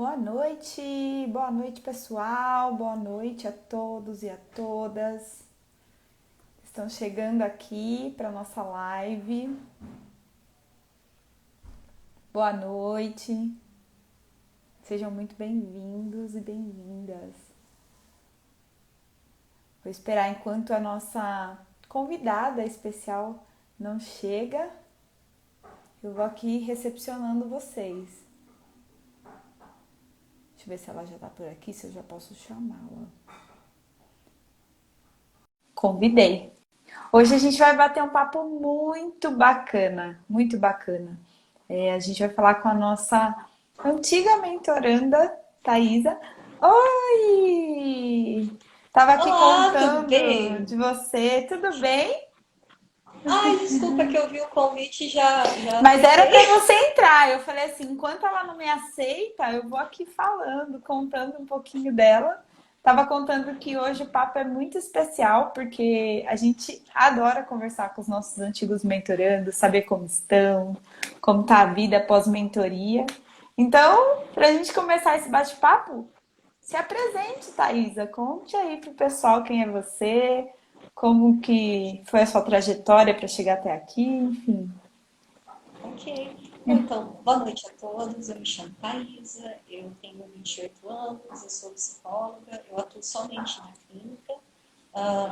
Boa noite pessoal, boa noite a todos e a todas. Estão chegando aqui para nossa live. Boa noite, sejam muito bem-vindos e bem-vindas. Vou esperar enquanto a nossa convidada especial não chega, eu vou aqui recepcionando vocês. Deixa eu ver se ela já está por aqui, se eu já posso chamá-la. Convidei. Hoje a gente vai bater um papo muito bacana, muito bacana. A gente vai falar com a nossa antiga mentoranda, Thaisa. Oi! Tava aqui Olá, tudo contando bem? de você, tudo bem? Ai, desculpa que eu vi o convite e já Mas era aceitei. para você entrar. Eu falei assim, enquanto ela não me aceita, eu vou aqui falando, contando um pouquinho dela. Tava contando que hoje o papo é muito especial, porque a gente adora conversar com os nossos antigos mentorandos, saber como estão, como tá a vida após mentoria. Então, para a gente começar esse bate-papo, se apresente, Thaisa. Conte aí pro pessoal quem é você, como que foi a sua trajetória para chegar até aqui, enfim. Ok. Bom, então, boa noite a todos. Eu me chamo Thaisa, eu tenho 28 anos, eu sou psicóloga, eu atuo somente na clínica.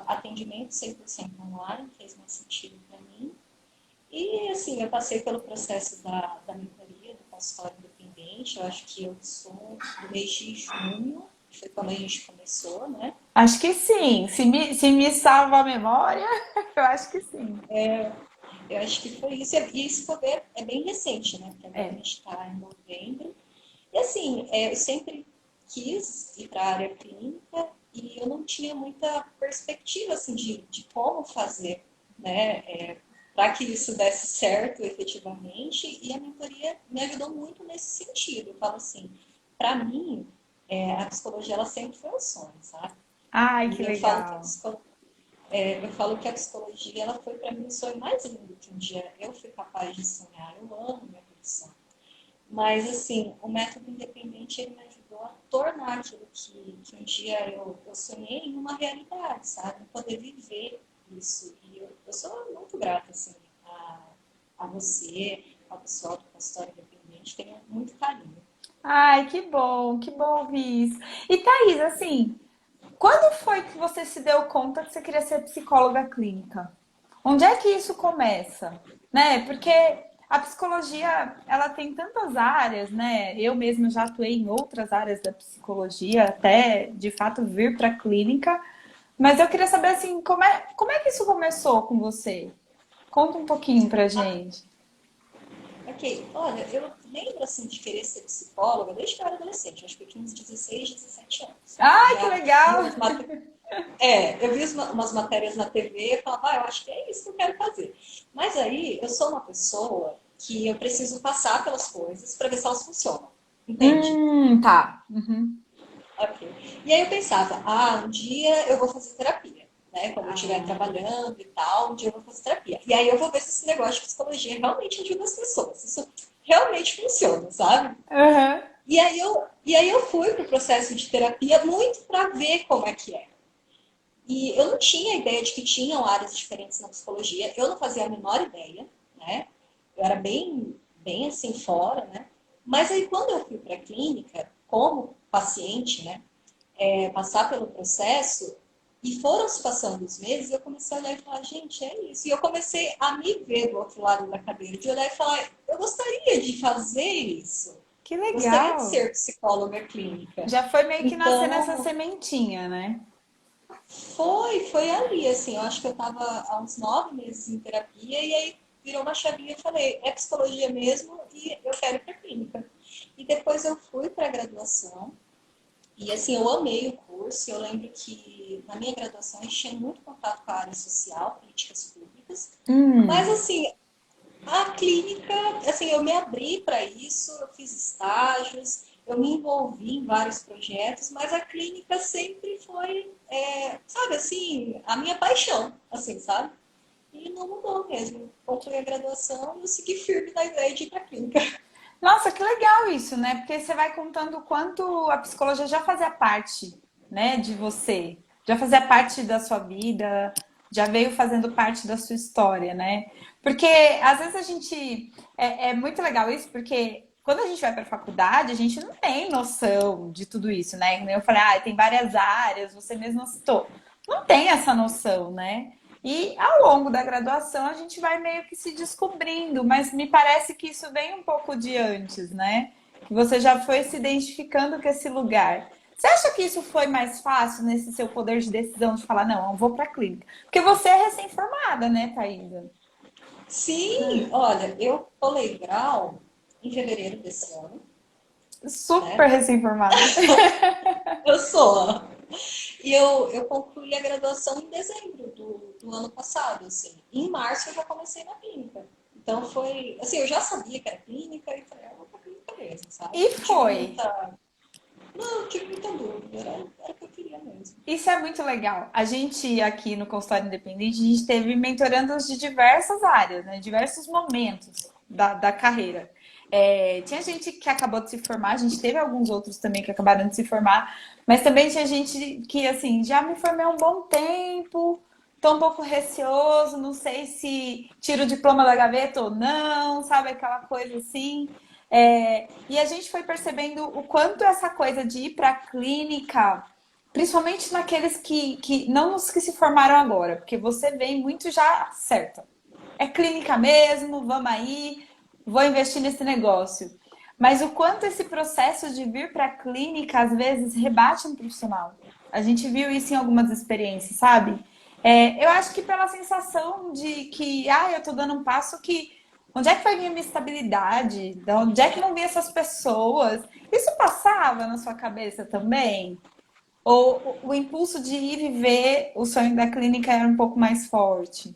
Atendimento 100% online, fez mais sentido para mim. E, assim, eu passei pelo processo da mentoria, do consultório independente. Eu acho que eu sou do mês de junho, que foi quando a gente começou, né? Acho que sim. Se me salva a memória, eu acho que sim. Eu acho que foi isso. E isso foi é bem recente, né? Porque agora a É. gente está em novembro. E assim, eu sempre quis ir para a área clínica e eu não tinha muita perspectiva assim, de como fazer, né? Para que isso desse certo efetivamente. E a mentoria me ajudou muito nesse sentido. Eu falo assim, para mim, a psicologia ela sempre foi um sonho, sabe? Ai, que E eu falo que a legal. psicologia eu falo que a psicologia ela foi para mim o sonho mais lindo que um dia eu fui capaz de sonhar. Eu amo minha profissão. Mas, assim, o método independente ele me ajudou a tornar aquilo que um dia eu sonhei em uma realidade, sabe? Poder viver isso. E eu sou muito grata, assim, a você, ao pessoal do consultório independente. Tenho muito carinho. Ai, que bom ouvir isso. E Thaís, assim, quando foi que você se deu conta que você queria ser psicóloga clínica? Onde é que isso começa? Né? Porque a psicologia, ela tem tantas áreas, né? Eu mesma já atuei em outras áreas da psicologia, até de fato vir para a clínica. Mas eu queria saber assim, como é que isso começou com você? Conta um pouquinho pra gente. Ok, olha, eu lembro, assim, de querer ser psicóloga desde que eu era adolescente. Acho que eu tinha uns 16, 17 anos. Ai, que Já vi legal! umas eu vi umas matérias na TV e falava, eu acho que é isso que eu quero fazer. Mas aí, eu sou uma pessoa que eu preciso passar pelas coisas para ver se elas funcionam. Entende? Tá. Uhum. Ok. E aí eu pensava, um dia eu vou fazer terapia. Né? Quando eu estiver Ah, trabalhando e tal, um dia eu vou fazer terapia. E aí eu vou ver se esse negócio de psicologia realmente ajuda as pessoas. Isso realmente funciona, sabe? aham. E aí eu fui pro processo de terapia muito para ver como é que é. E eu não tinha ideia de que tinham áreas diferentes na psicologia, eu não fazia a menor ideia, né? Eu era bem assim fora, né? Mas aí quando eu fui para a clínica, como paciente, né? Passar pelo processo, e foram se passando os meses, eu comecei a olhar e falar, gente, é isso. E eu comecei a me ver do outro lado da cadeira, de olhar e falar, eu gostaria de fazer isso. Que Eu gostaria de legal. ser psicóloga clínica. Já foi meio que nascendo essa Então, sementinha, né? foi ali, assim, eu acho que eu estava há uns 9 meses em terapia e aí virou uma chavinha e falei, é psicologia mesmo e eu quero ir para clínica. E depois eu fui para a graduação e, assim, eu amei o curso. Eu lembro que na minha graduação a gente tinha muito contato com a área social, políticas públicas, mas, Hum. assim, a clínica, assim, eu me abri para isso, eu fiz estágios, eu me envolvi em vários projetos, mas a clínica sempre foi, sabe, assim, a minha paixão, assim, sabe? E não mudou mesmo. Concluí a graduação e eu segui firme na ideia de ir para a clínica. Nossa, que legal isso, né? Porque você vai contando o quanto a psicologia já fazia parte, né, de você, já fazia parte da sua vida, já veio fazendo parte da sua história, né? Porque às vezes a gente é muito legal isso, porque quando a gente vai para a faculdade, a gente não tem noção de tudo isso, né? Como eu falei, tem várias áreas, você mesmo citou. Não tem essa noção, né? E ao longo da graduação a gente vai meio que se descobrindo, mas me parece que isso vem um pouco de antes, né? Que você já foi se identificando com esse lugar. Você acha que isso foi mais fácil nesse seu poder de decisão de falar, não, eu vou para a clínica? Porque você é recém-formada, né, Thaisa? Sim, olha, eu colei grau em fevereiro desse ano, Super né? recém-formada. Eu sou. E eu concluí a graduação em dezembro do ano passado, assim. E em março eu já comecei na clínica. Então foi, assim, eu já sabia que era clínica e falei, eu vou pra clínica mesmo, sabe? E Não tive foi. muita, não tive muita dúvida, era o que eu queria mesmo. Isso é muito legal. A gente aqui no consultório independente, a gente teve mentorandos de diversas áreas, né? Diversos momentos da carreira. Tinha gente que acabou de se formar, a gente teve alguns outros também que acabaram de se formar, mas também tinha gente que, assim, já me formei há um bom tempo, tô um pouco receoso, não sei se tiro o diploma da gaveta ou não, sabe? Aquela coisa assim. E a gente foi percebendo o quanto essa coisa de ir para a clínica, principalmente naqueles não os que se formaram agora, porque você vem muito já certa. É clínica mesmo, vamos aí, vou investir nesse negócio. Mas o quanto esse processo de vir para a clínica às vezes rebate um profissional. A gente viu isso em algumas experiências, sabe? Eu acho que pela sensação de que, eu tô dando um passo que. Onde é que vai vir a minha estabilidade? De onde é que vão vir essas pessoas? Isso passava na sua cabeça também? Ou o impulso de ir viver o sonho da clínica era um pouco mais forte?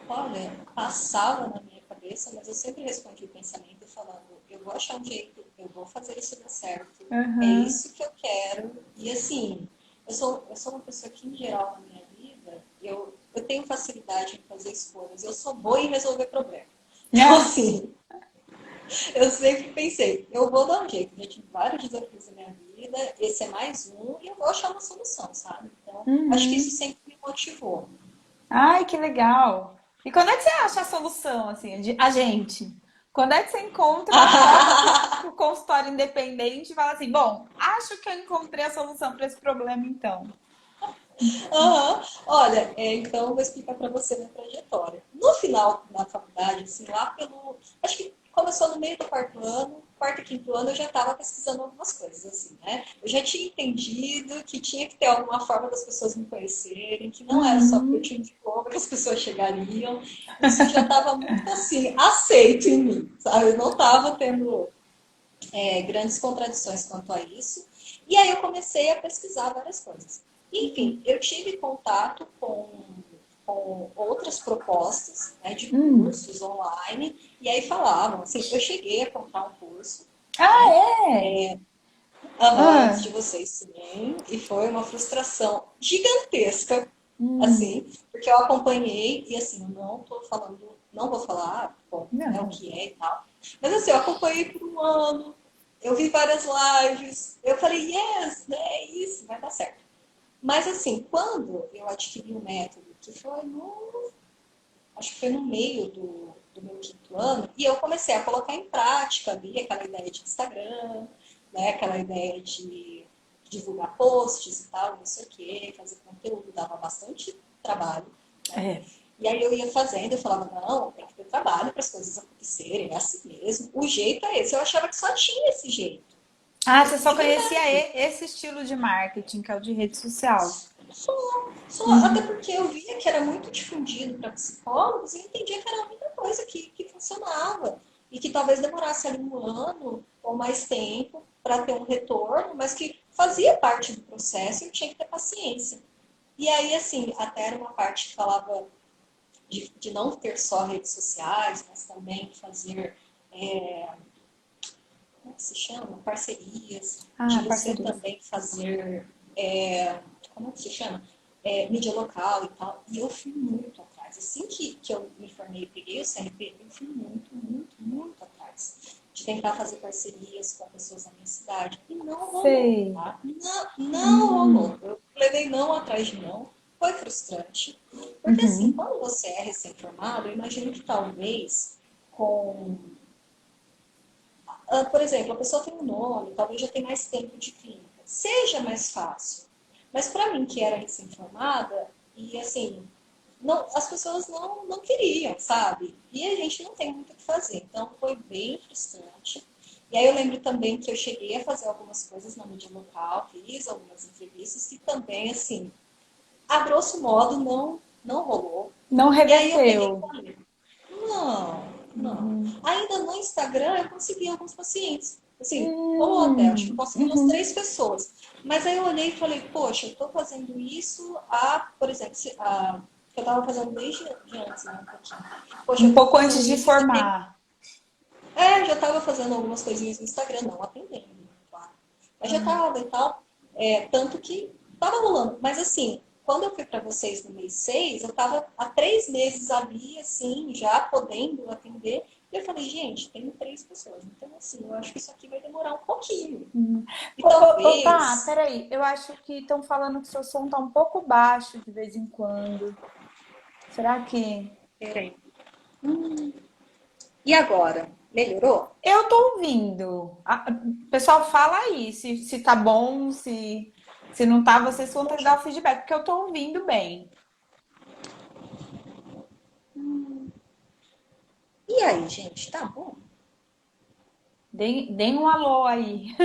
Olha, passava na minha cabeça, mas eu sempre respondi o pensamento falando, eu vou achar um jeito, eu vou fazer isso dar certo, é Uhum. isso que eu quero. E assim, eu sou uma pessoa que, em geral, na minha vida, eu tenho facilidade em fazer escolhas, eu sou boa em resolver problemas. Então, assim, eu sempre pensei, eu vou dar um jeito, já tive vários desafios na minha vida, esse é mais um, e eu vou achar uma solução, sabe? Então, acho que isso Uhum. sempre me motivou. Ai, que legal. E quando é que você acha a solução, assim, a gente? Quando é que você encontra, volta pro consultório independente e fala assim, bom, acho que eu encontrei a solução para esse problema, então. Aham. Olha, então eu vou explicar para você minha trajetória. No final da faculdade, assim, lá pelo. Acho que começou no meio do quarto ano, quarto e quinto ano, eu já estava pesquisando algumas coisas, assim, né? Eu já tinha entendido que tinha que ter alguma forma das pessoas me conhecerem, que não era só porque eu Uhum. tinha um diploma que as pessoas chegariam. Isso já estava muito, assim, aceito em mim, sabe? Eu não estava tendo grandes contradições quanto a isso. E aí eu comecei a pesquisar várias coisas. Enfim, eu tive contato com outras propostas, né, de Hum. cursos online, e aí falavam, assim, eu cheguei a comprar um curso, Ah, né, é? antes Ah. de vocês, sim, e foi uma frustração gigantesca, Hum. assim, porque eu acompanhei, e assim, eu não tô falando, não vou falar, bom, né, o Não. que é e tal, mas assim, eu acompanhei por um ano, eu vi várias lives, eu falei, yes, né, é isso, vai dar certo. Mas assim, quando eu adquiri o método, que foi no, acho que foi no meio do meu quinto ano, e eu comecei a colocar em prática ali aquela ideia de Instagram, né, aquela ideia de divulgar posts e tal, não sei o quê, fazer conteúdo, dava bastante trabalho, né? É. E aí eu ia fazendo, eu falava, não, tem que ter trabalho para as coisas acontecerem, é assim mesmo. O jeito é esse. Eu achava que só tinha esse jeito. Ah, você só De conhecia verdade. esse estilo de marketing, que é o de rede social. Só, até porque eu via que era muito difundido para psicólogos e entendia que era a única coisa que funcionava. E que talvez demorasse ali um ano ou mais tempo para ter um retorno, mas que fazia parte do processo e eu tinha que ter paciência. E aí, assim, até era uma parte que falava de não ter só redes sociais, mas também fazer, como é que se chama? Parcerias, Ah, de você parcerias. também fazer, como é que se chama? Mídia local e tal. E eu fui muito atrás. Assim que eu me formei e peguei o CRP, eu fui muito, muito, muito atrás de tentar fazer parcerias com pessoas da minha cidade. E não rolou, Sei. tá? Não rolou. Eu levei não atrás de não. Foi frustrante. Porque assim, Uhum. quando você é recém-formado, eu imagino que talvez com... por exemplo, a pessoa tem um nome, talvez já tem mais tempo de clínica. Seja mais fácil. Mas para mim, que era recém-formada, e assim, não, as pessoas não queriam, sabe? E a gente não tem muito o que fazer. Então foi bem frustrante. E aí eu lembro também que eu cheguei a fazer algumas coisas na mídia local, fiz algumas entrevistas e também, assim, a grosso modo, não rolou. Não E aí eu peguei e reverteu. falei, não, não. Uhum. Ainda no Instagram eu consegui alguns pacientes. Assim, ou até, acho que consegui umas Uhum. 3 pessoas. Mas aí eu olhei e falei, poxa, eu estou fazendo isso há, por exemplo, que eu estava fazendo desde de antes, né, um pouquinho. Poxa, eu Um estou pouco antes fazendo de isso já tem... formar. Já estava fazendo algumas coisinhas no Instagram, não atendendo, claro. Mas já Uhum. estava e tal. Tanto que estava rolando. Mas assim, quando eu fui para vocês no mês 6, eu estava há 3 meses ali, assim, já podendo atender. E eu falei, gente, tem 3 pessoas. Então, assim, eu acho que isso aqui vai demorar um pouquinho. Uhum. E Tá, talvez. peraí. Eu acho que estão falando que seu som tá um pouco baixo de vez em quando. Será que. Peraí. E agora? Melhorou? Eu tô ouvindo. O pessoal fala aí se tá bom, se não tá, vocês vão ter que dar o feedback, porque eu tô ouvindo bem. E aí, gente, tá bom? Deem um alô aí.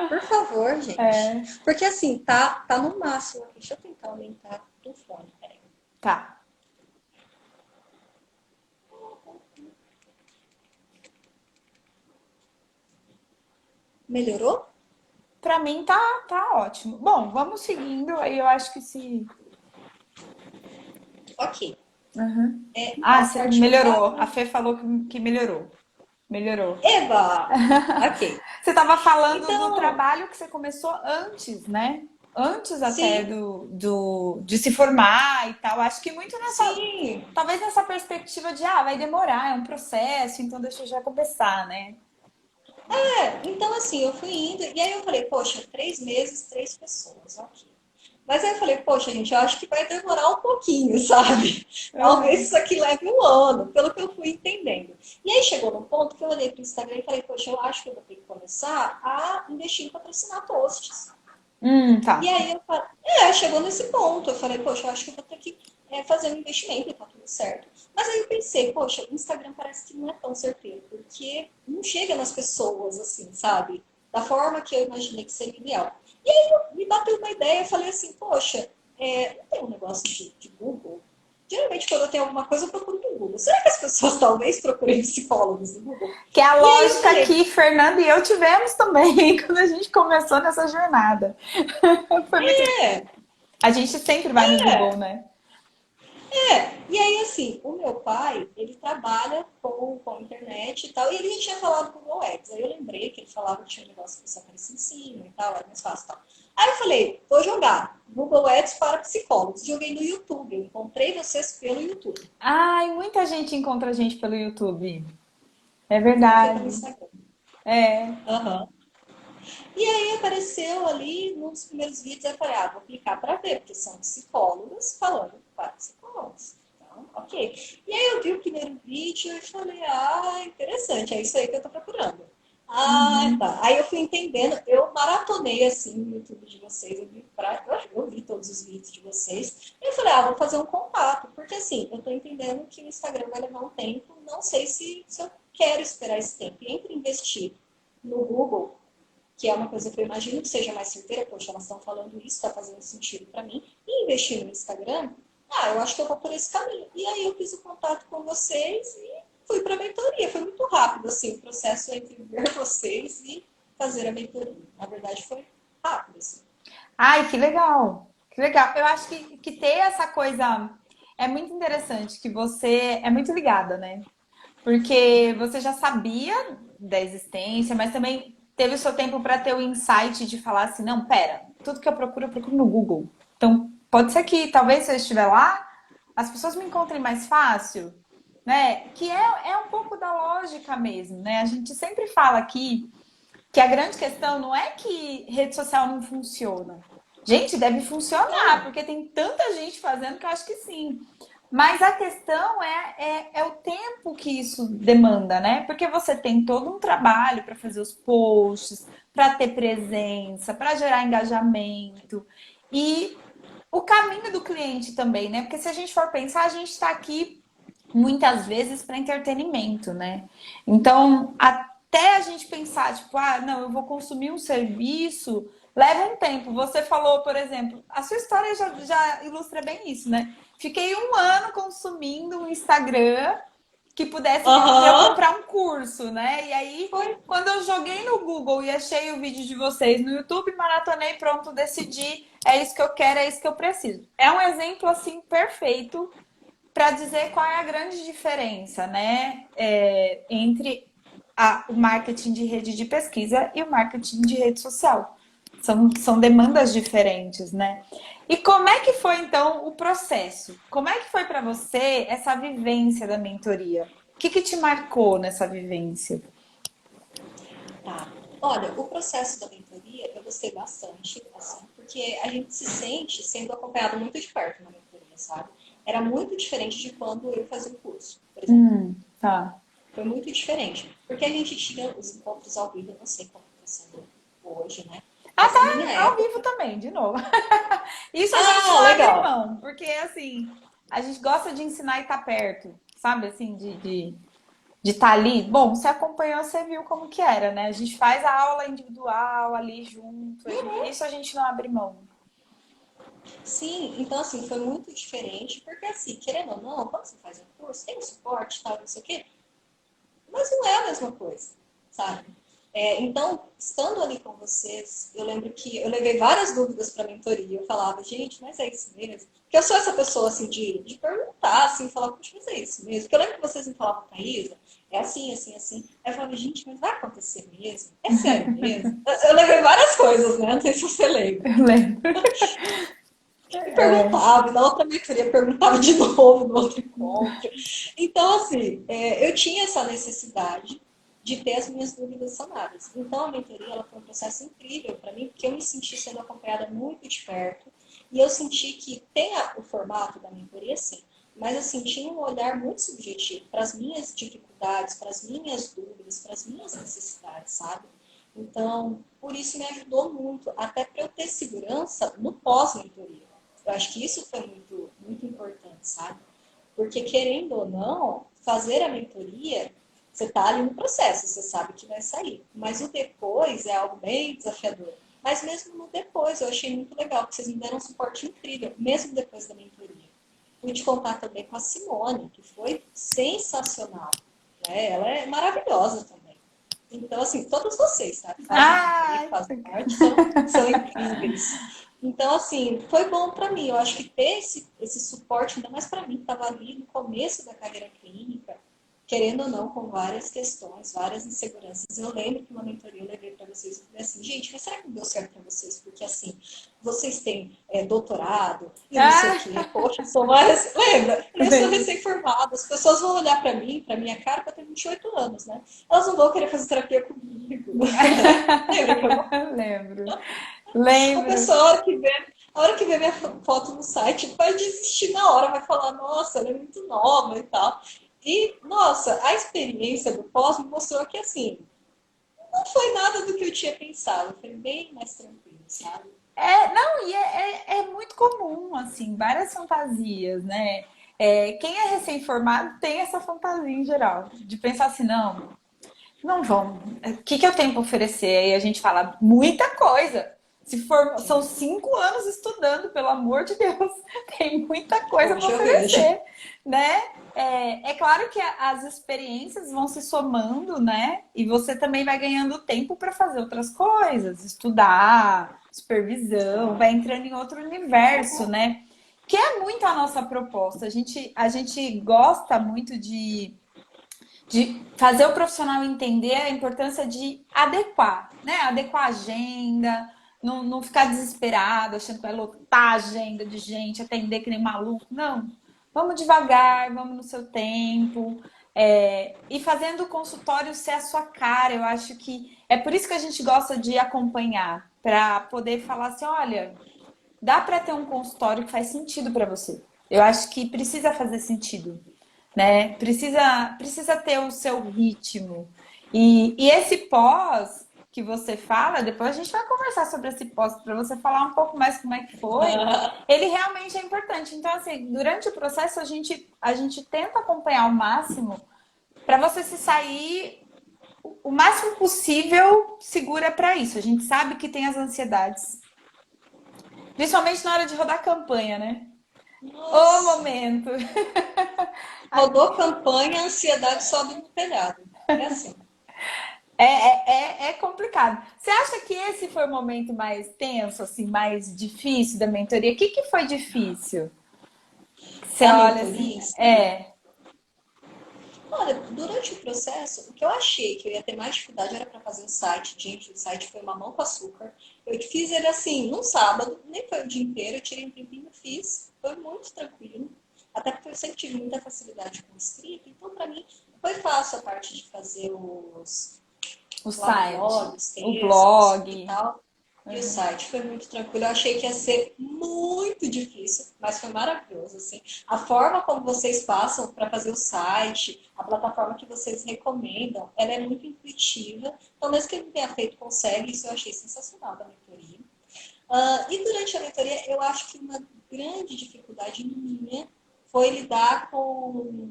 Por favor, gente. É, Porque assim, tá no máximo aqui. Deixa eu tentar aumentar o fone. Peraí. tá. Melhorou? Pra mim tá ótimo. Bom, vamos seguindo. Aí eu acho que se. Ok. Uhum. Ah, A você parte que eu melhorou. A tava. Fê falou que melhorou. Melhorou. Eba! Ok. Você estava falando do Então, trabalho que você começou antes, né? Antes até sim, de se formar e tal. Acho que muito nessa, sim. talvez nessa perspectiva de, vai demorar, é um processo, então deixa eu já começar, né? Então assim, eu fui indo, e aí eu falei, poxa, 3 meses, 3 pessoas, ok. Mas aí eu falei, poxa, gente, eu acho que vai demorar um pouquinho, sabe? Talvez Uhum. isso aqui leve um ano, pelo que eu fui entendendo. E aí chegou num ponto que eu olhei para o Instagram e falei, poxa, eu acho que eu vou ter que começar a investir em patrocinar posts. E Tá. aí eu falei, chegou nesse ponto. Eu falei, poxa, eu acho que eu vou ter que fazer um investimento e tá tudo certo. Mas aí eu pensei, poxa, o Instagram parece que não é tão certeiro, porque não chega nas pessoas, assim, sabe? Da forma que eu imaginei que seria ideal. E aí me bateu uma ideia, eu falei assim, poxa, não tem um negócio de Google? Geralmente, quando eu tenho alguma coisa, eu procuro no Google. Será que as pessoas talvez procurem psicólogos no Google? Que é a E aí eu lógica falei, que Fernanda e eu tivemos também quando a gente começou nessa jornada. Foi muito. é, A gente sempre vai no Google, é. né? E aí, assim, o meu pai, ele trabalha com internet e tal, e ele já tinha falado com o Google Ads. Aí eu lembrei que ele falava que tinha um negócio que você aparecia em cima e tal, era mais fácil e tal. Aí eu falei, vou jogar Google Ads para psicólogos. Joguei no YouTube, eu encontrei vocês pelo YouTube. Ai, muita gente encontra a gente pelo YouTube. É Não foi pelo verdade. Instagram. É. Aham. E aí apareceu ali nos primeiros vídeos, eu falei, vou clicar para ver, porque são psicólogos falando para psicólogos. Então, ok. E aí eu vi o primeiro vídeo e falei, interessante, é isso aí que eu tô procurando. Uhum. Tá. Aí eu fui entendendo, eu maratonei assim no YouTube de vocês, eu vi todos os vídeos de vocês. E eu falei, vou fazer um contato, porque assim, eu tô entendendo que o Instagram vai levar um tempo, não sei se eu quero esperar esse tempo. E entre investir no Google, que é uma coisa que eu imagino que seja mais certeira, poxa, elas estão falando isso, está fazendo sentido para mim, e investir no Instagram, eu acho que eu vou por esse caminho. E aí eu fiz o contato com vocês e fui para a mentoria. Foi muito rápido, assim, o processo entre ver vocês e fazer a mentoria. Na verdade, foi rápido, assim. Ai, que legal. Que legal. Eu acho que ter essa coisa é muito interessante, que você é muito ligada, né? Porque você já sabia da existência, mas também teve o seu tempo para ter o insight de falar assim, não, pera, tudo que eu procuro no Google. Então, pode ser que talvez se eu estiver lá, as pessoas me encontrem mais fácil, né? Que é um pouco da lógica mesmo, né? A gente sempre fala aqui que a grande questão não é que rede social não funciona. Gente, deve funcionar, porque tem tanta gente fazendo que eu acho que sim. Mas a questão é o tempo que isso demanda, né? Porque você tem todo um trabalho para fazer os posts, para ter presença, para gerar engajamento. E o caminho do cliente também, né? Porque se a gente for pensar, a gente está aqui muitas vezes para entretenimento, né? Então, até a gente pensar, tipo, ah, não, eu vou consumir um serviço, leva um tempo. Você falou, por exemplo, a sua história já ilustra bem isso, né? Fiquei um ano consumindo um Instagram que pudesse para eu Aham, comprar um curso, né? E aí, foi. quando eu joguei no Google e achei o vídeo de vocês no YouTube, maratonei, pronto, decidi, é isso que eu quero, é isso que eu preciso. É um exemplo assim perfeito para dizer qual é a grande diferença, né, entre o marketing de rede de pesquisa e o marketing de rede social. São demandas diferentes, né? E como é que foi, então, o processo? Como é que foi para você essa vivência da mentoria? O que te marcou nessa vivência? Tá. Olha, o processo da mentoria eu gostei bastante, assim, porque a gente se sente sendo acompanhado muito de perto na mentoria, sabe? Era muito diferente de quando eu fazia o curso, por exemplo. Tá. Foi muito diferente. Porque a gente tinha os encontros ao vivo, eu não sei como está sendo hoje, né? Ah, Mas tá na minha ao época. vivo também, de novo. Isso a gente Ah, não abre legal. mão, porque assim, a gente gosta de ensinar e estar perto, sabe? Assim, de estar ali. Bom, você acompanhou, você viu como que era, né? A gente faz a aula individual ali junto, isso a gente não abre mão. Sim, então assim, foi muito diferente, porque assim, querendo ou não, quando você faz um curso, tem um suporte, tal, não sei o quê, mas não é a mesma coisa, sabe? Então, estando ali com vocês, eu lembro que eu levei várias dúvidas para a mentoria. Eu falava, gente, mas é isso mesmo? Porque eu sou essa pessoa, assim, de perguntar, assim, falar, poxa, mas é isso mesmo? Porque eu lembro que vocês me falavam, Thaisa, é assim, assim, assim. Aí eu falava, gente, mas vai acontecer mesmo? É sério mesmo? Eu levei várias coisas, né? Não sei se você lembra. Eu lembro. E perguntava, e na outra mentoria perguntava de novo no outro encontro. Então, assim, eu tinha essa necessidade de ter as minhas dúvidas sanadas. Então, a mentoria ela foi um processo incrível para mim, porque eu me senti sendo acompanhada muito de perto, e eu senti que tem o formato da mentoria, sim, mas eu senti um olhar muito subjetivo para as minhas dificuldades, para as minhas dúvidas, para as minhas necessidades, sabe? Então, por isso me ajudou muito, até para eu ter segurança no pós-mentoria. Eu acho que isso foi muito, muito importante, sabe? Porque, querendo ou não, fazer a mentoria, você está ali no processo, você sabe que vai sair. Mas o depois é algo bem desafiador. Mas mesmo no depois, eu achei muito legal, porque vocês me deram um suporte incrível, mesmo depois da mentoria. Pude contar também com a Simone, que foi sensacional. Né? Ela é maravilhosa também. Então, assim, todos vocês, tá? Que fazem a mentoria, que Ai, fazem parte, são incríveis. Então, assim, foi bom para mim. Eu acho que ter esse suporte, ainda mais para mim, que estava ali no começo da carreira clínica, querendo ou não, com várias questões, várias inseguranças. Eu lembro que uma mentoria eu levei para vocês e falei assim, gente, mas será que não deu certo para vocês? Porque, assim, vocês têm doutorado e não sei o quê. ah, Poxa, sou mais... Lembra? Eu sou lembro. recém-formada. As pessoas vão olhar para mim, para minha cara, para ter 28 anos, né? Elas não vão querer fazer terapia comigo. Lembra que eu Lembro. a Lembro. pessoa, a hora que vê minha foto no site, vai desistir na hora, vai falar, nossa, ela é muito nova e tal. E, nossa, a experiência do pós me mostrou que, assim, não foi nada do que eu tinha pensado, foi bem mais tranquilo, sabe? Não, e é muito comum, assim, várias fantasias, né? Quem é recém-formado tem essa fantasia em geral, de pensar assim, não, não vão. O que eu tenho para oferecer? Aí a gente fala muita coisa. Se for, são 5 anos estudando, pelo amor de Deus, tem muita coisa para Hoje eu vejo. oferecer, né? É claro que as experiências vão se somando, né? E você também vai ganhando tempo para fazer outras coisas, estudar, supervisão, vai entrando em outro universo, né? Que é muito a nossa proposta. A gente gosta muito de fazer o profissional entender a importância de adequar, né? Adequar a agenda, não ficar desesperado, achando que vai lotar a agenda de gente, atender que nem maluco. Não. Vamos devagar, vamos no seu tempo. E fazendo o consultório ser a sua cara, eu acho que é por isso que a gente gosta de acompanhar, para poder falar assim, olha, dá para ter um consultório que faz sentido para você. Eu acho que precisa fazer sentido, né? Precisa ter o seu ritmo. E esse pós que você fala, depois a gente vai conversar sobre esse pós para você falar um pouco mais como é que foi. Ele realmente é importante. Então, assim, durante o processo a gente tenta acompanhar ao máximo para você se sair o máximo possível segura para isso. A gente sabe que tem as ansiedades, principalmente na hora de rodar campanha, né? O Nossa, momento. rodou campanha, a ansiedade sobe no telhado. É assim. É complicado. Você acha que esse foi o momento mais tenso, assim, mais difícil da mentoria? O que que foi difícil? Você Da olha mentoria assim, em si, olha, durante o processo, o que eu achei que eu ia ter mais dificuldade era para fazer o site. Gente, o site foi mamão com açúcar. Eu fiz ele assim, num sábado, nem foi o dia inteiro, eu tirei um tempinho e fiz. Foi muito tranquilo. Até porque eu sempre tive muita facilidade com escrita, então para mim foi fácil a parte de fazer o lá o site, blog, os o textos e blog. tal. E o site foi muito tranquilo. Eu achei que ia ser muito difícil, mas foi maravilhoso, assim. A forma como vocês passam para fazer o site, a plataforma que vocês recomendam, ela é muito intuitiva. Então, mesmo que ele não tenha feito, consegue. Isso eu achei sensacional da mentoria. E durante a mentoria, eu acho que uma grande dificuldade minha foi lidar com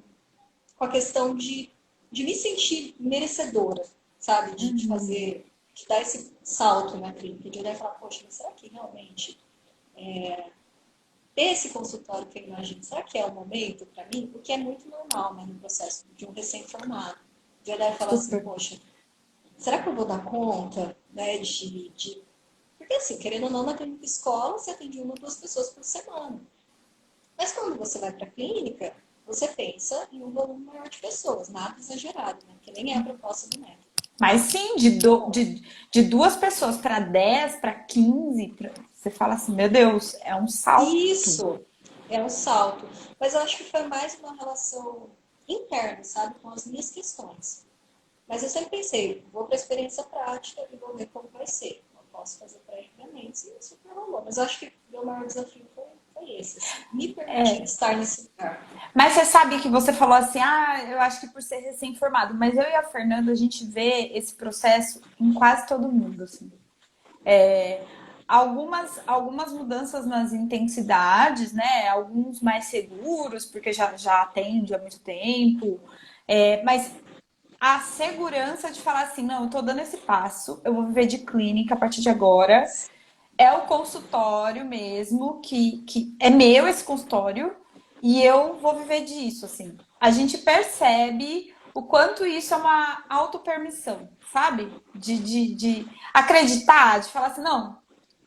a questão de me sentir merecedora, sabe? De fazer, de dar esse salto na clínica, de olhar e falar, poxa, mas será que realmente ter esse consultório que eu imagino, será que é o momento para mim? O que é muito normal, né, no processo de um recém-formado. De olhar e falar assim, Super. poxa, será que eu vou dar conta, né, Porque assim, querendo ou não, na clínica escola, você atende uma ou duas pessoas por semana. Mas quando você vai para a clínica, você pensa em um volume maior de pessoas, nada exagerado, né? Que nem é a proposta do método. Mas sim, de duas pessoas para 10, para 15, você fala assim, meu Deus, é um salto. Isso é um salto. Mas eu acho que foi mais uma relação interna, sabe? Com as minhas questões. Mas eu sempre pensei, vou para a experiência prática e vou ver como vai ser. Eu posso fazer previamente e super rolou. Mas eu acho que o meu maior desafio foi esse, assim, me permitir estar nesse lugar. Mas você sabe que você falou assim, ah, eu acho que por ser recém-formado, mas eu e a Fernanda, a gente vê esse processo em quase todo mundo, assim. Algumas mudanças nas intensidades, né? Alguns mais seguros, porque já atende há muito tempo. Mas a segurança de falar assim, não, eu tô dando esse passo, eu vou viver de clínica a partir de agora. É o consultório mesmo, que é meu esse consultório, e eu vou viver disso, assim. A gente percebe o quanto isso é uma autopermissão, sabe? De acreditar, de falar assim, não,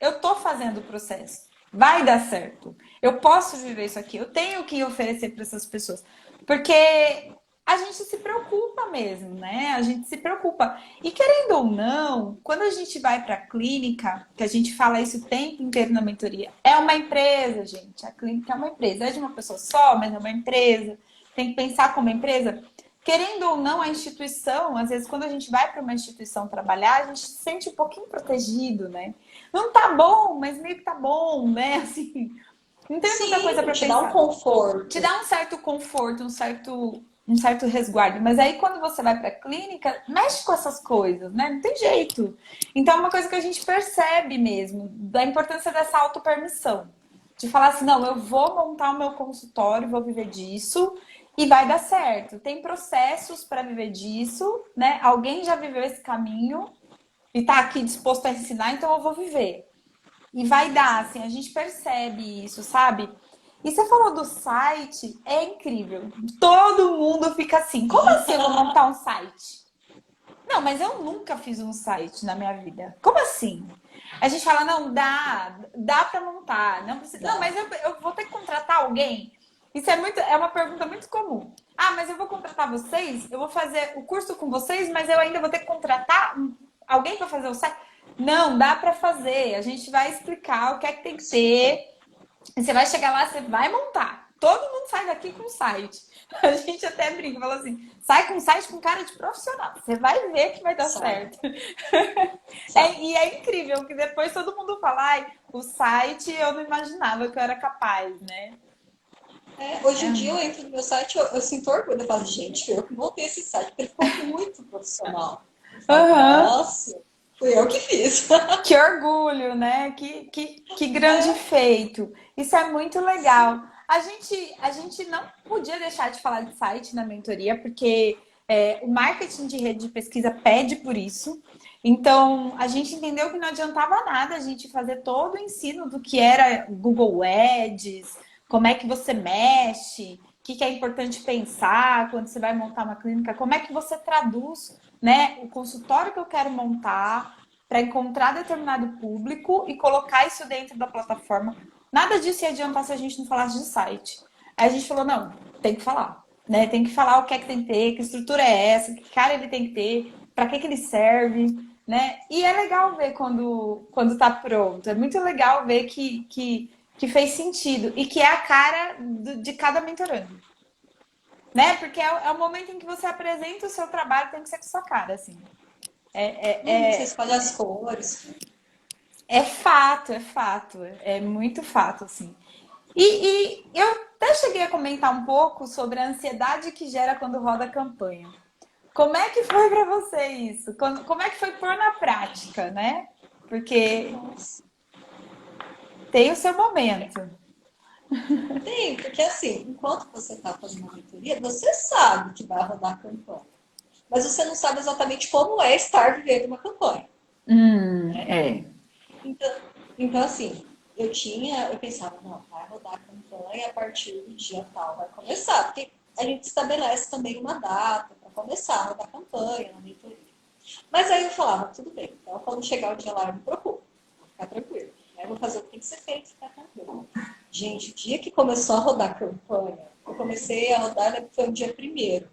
eu tô fazendo o processo, vai dar certo. Eu posso viver isso aqui, eu tenho que oferecer para essas pessoas. Porque a gente se preocupa mesmo, né? A gente se preocupa. E querendo ou não, quando a gente vai para a clínica, que a gente fala isso o tempo inteiro na mentoria, é uma empresa, gente. A clínica é uma empresa. É de uma pessoa só, mas é uma empresa. Tem que pensar como empresa. Querendo ou não, a instituição, às vezes, quando a gente vai para uma instituição trabalhar, a gente se sente um pouquinho protegido, né? Não tá bom, mas meio que tá bom, né? Assim, não tem tanta coisa Sim, para te dá um pensar. Te conforto. dá um certo conforto, um certo resguardo. Mas aí quando você vai para a clínica, mexe com essas coisas, né? Não tem jeito. Então é uma coisa que a gente percebe mesmo, da importância dessa autopermissão. De falar assim, não, eu vou montar o meu consultório, vou viver disso e vai dar certo. Tem processos para viver disso, né? Alguém já viveu esse caminho e está aqui disposto a ensinar, então eu vou viver. E vai dar, assim, a gente percebe isso, sabe? E você falou do site, é incrível. Todo mundo fica assim, como assim eu vou montar um site? Não, mas eu nunca fiz um site na minha vida. Como assim? A gente fala, não, dá para montar. Não, precisa, não, Dá. mas eu vou ter que contratar alguém. Isso é uma pergunta muito comum. Ah, mas eu vou contratar vocês, eu vou fazer o curso com vocês, mas eu ainda vou ter que contratar alguém para fazer o site? Não, dá para fazer. A gente vai explicar o que é que tem que ter. E você vai chegar lá, você vai montar. todo mundo sai daqui com site. A gente até brinca, fala assim, sai com site com cara de profissional. Você vai ver que vai dar Sabe, certo. sabe. E é incrível que depois todo mundo fala, ai, o site eu não imaginava que eu era capaz, né? Hoje em dia É. eu entro no meu site, eu sinto orgulho. Eu falo, gente, eu que montei esse site, porque ele ficou muito profissional. Eu falo, Aham. nossa, fui eu que fiz. Que orgulho, né? Que grande É, feito. Isso é muito sim. legal. A gente não podia deixar de falar de site na mentoria, porque o marketing de rede de pesquisa pede por isso. Então, a gente entendeu que não adiantava nada a gente fazer todo o ensino do que era Google Ads, como é que você mexe, o que é importante pensar quando você vai montar uma clínica, como é que você traduz, né, o consultório que eu quero montar para encontrar determinado público e colocar isso dentro da plataforma. Nada disso ia adiantar se a gente não falasse de site. Aí a gente falou, não, tem que falar, né? Tem que falar o que é que tem que ter, que estrutura é essa, que cara ele tem que ter, para que ele serve, né? E é legal ver quando tá pronto. É muito legal ver que fez sentido e que é a cara de cada mentorando. Né? Porque é o momento em que você apresenta o seu trabalho, tem que ser com sua cara, assim. Você escolhe as cores. É fato, é fato. É muito fato, assim. E eu até cheguei a comentar um pouco sobre a ansiedade que gera quando roda a campanha. Como é que foi para você isso? Como é que foi pôr na prática, né? Porque Nossa. tem o seu momento. Tem, porque assim, enquanto você está fazendo a mentoria, você sabe que vai rodar a campanha. Mas você não sabe exatamente como é estar vivendo uma campanha, né? É. Então, então assim, eu pensava, não, vai rodar a campanha a partir do dia tal, vai começar, porque a gente estabelece também uma data para começar a rodar a campanha na mentoria. Mas aí eu falava, tudo bem, então quando chegar o dia lá eu me preocupo, vou ficar tranquilo, né? Vou fazer o que tem que ser feito, ficar tranquilo. Gente, o dia que começou a rodar a campanha, eu comecei a rodar, né, foi o dia primeiro.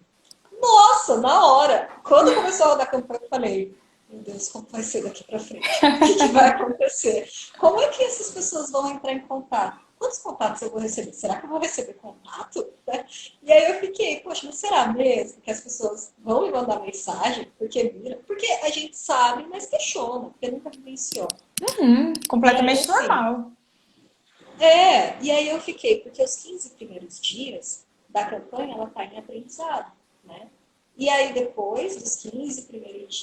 Nossa, na hora! Quando começou a rodar a campanha, eu falei, meu Deus, como vai ser daqui para frente? O que vai acontecer? Como é que essas pessoas vão entrar em contato? Quantos contatos eu vou receber? Será que eu vou receber contato? Né? E aí eu fiquei, poxa, mas será mesmo que as pessoas vão me mandar mensagem? Porque vira? Porque a gente sabe, mas questiona, porque nunca vivenciou. E aí, Completamente assim, normal. e aí eu fiquei, porque os 15 primeiros dias da campanha, ela está em aprendizado, né? E aí depois dos 15 primeiros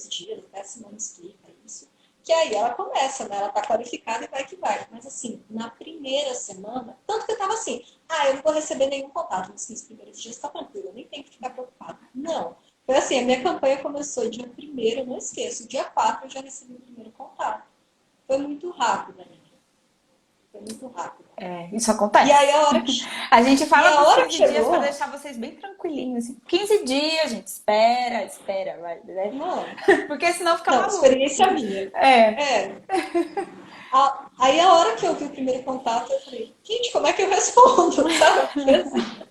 dias, até a Simone explica isso, que aí ela começa, né? Ela está qualificada e vai que vai. Mas assim, na primeira semana, tanto que eu estava assim, eu não vou receber nenhum contato nos 15 primeiros dias, tá tranquilo, eu nem tenho que ficar preocupada. Não. Foi assim, a minha campanha começou dia primeiro, eu não esqueço, dia 4 eu já recebi o primeiro contato. Foi muito rápido, né? Foi muito rápido. Isso E aí acontece. a hora que, A gente e fala a dos hora que 15 dias para chegou, deixar vocês bem tranquilinhos. Assim. 15 dias, gente, espera, vai, né? não, Porque senão fica não, maluco. experiência minha. É. É. Aí a hora que eu vi o primeiro contato, eu falei, gente, como é que eu respondo, sabe? Porque assim,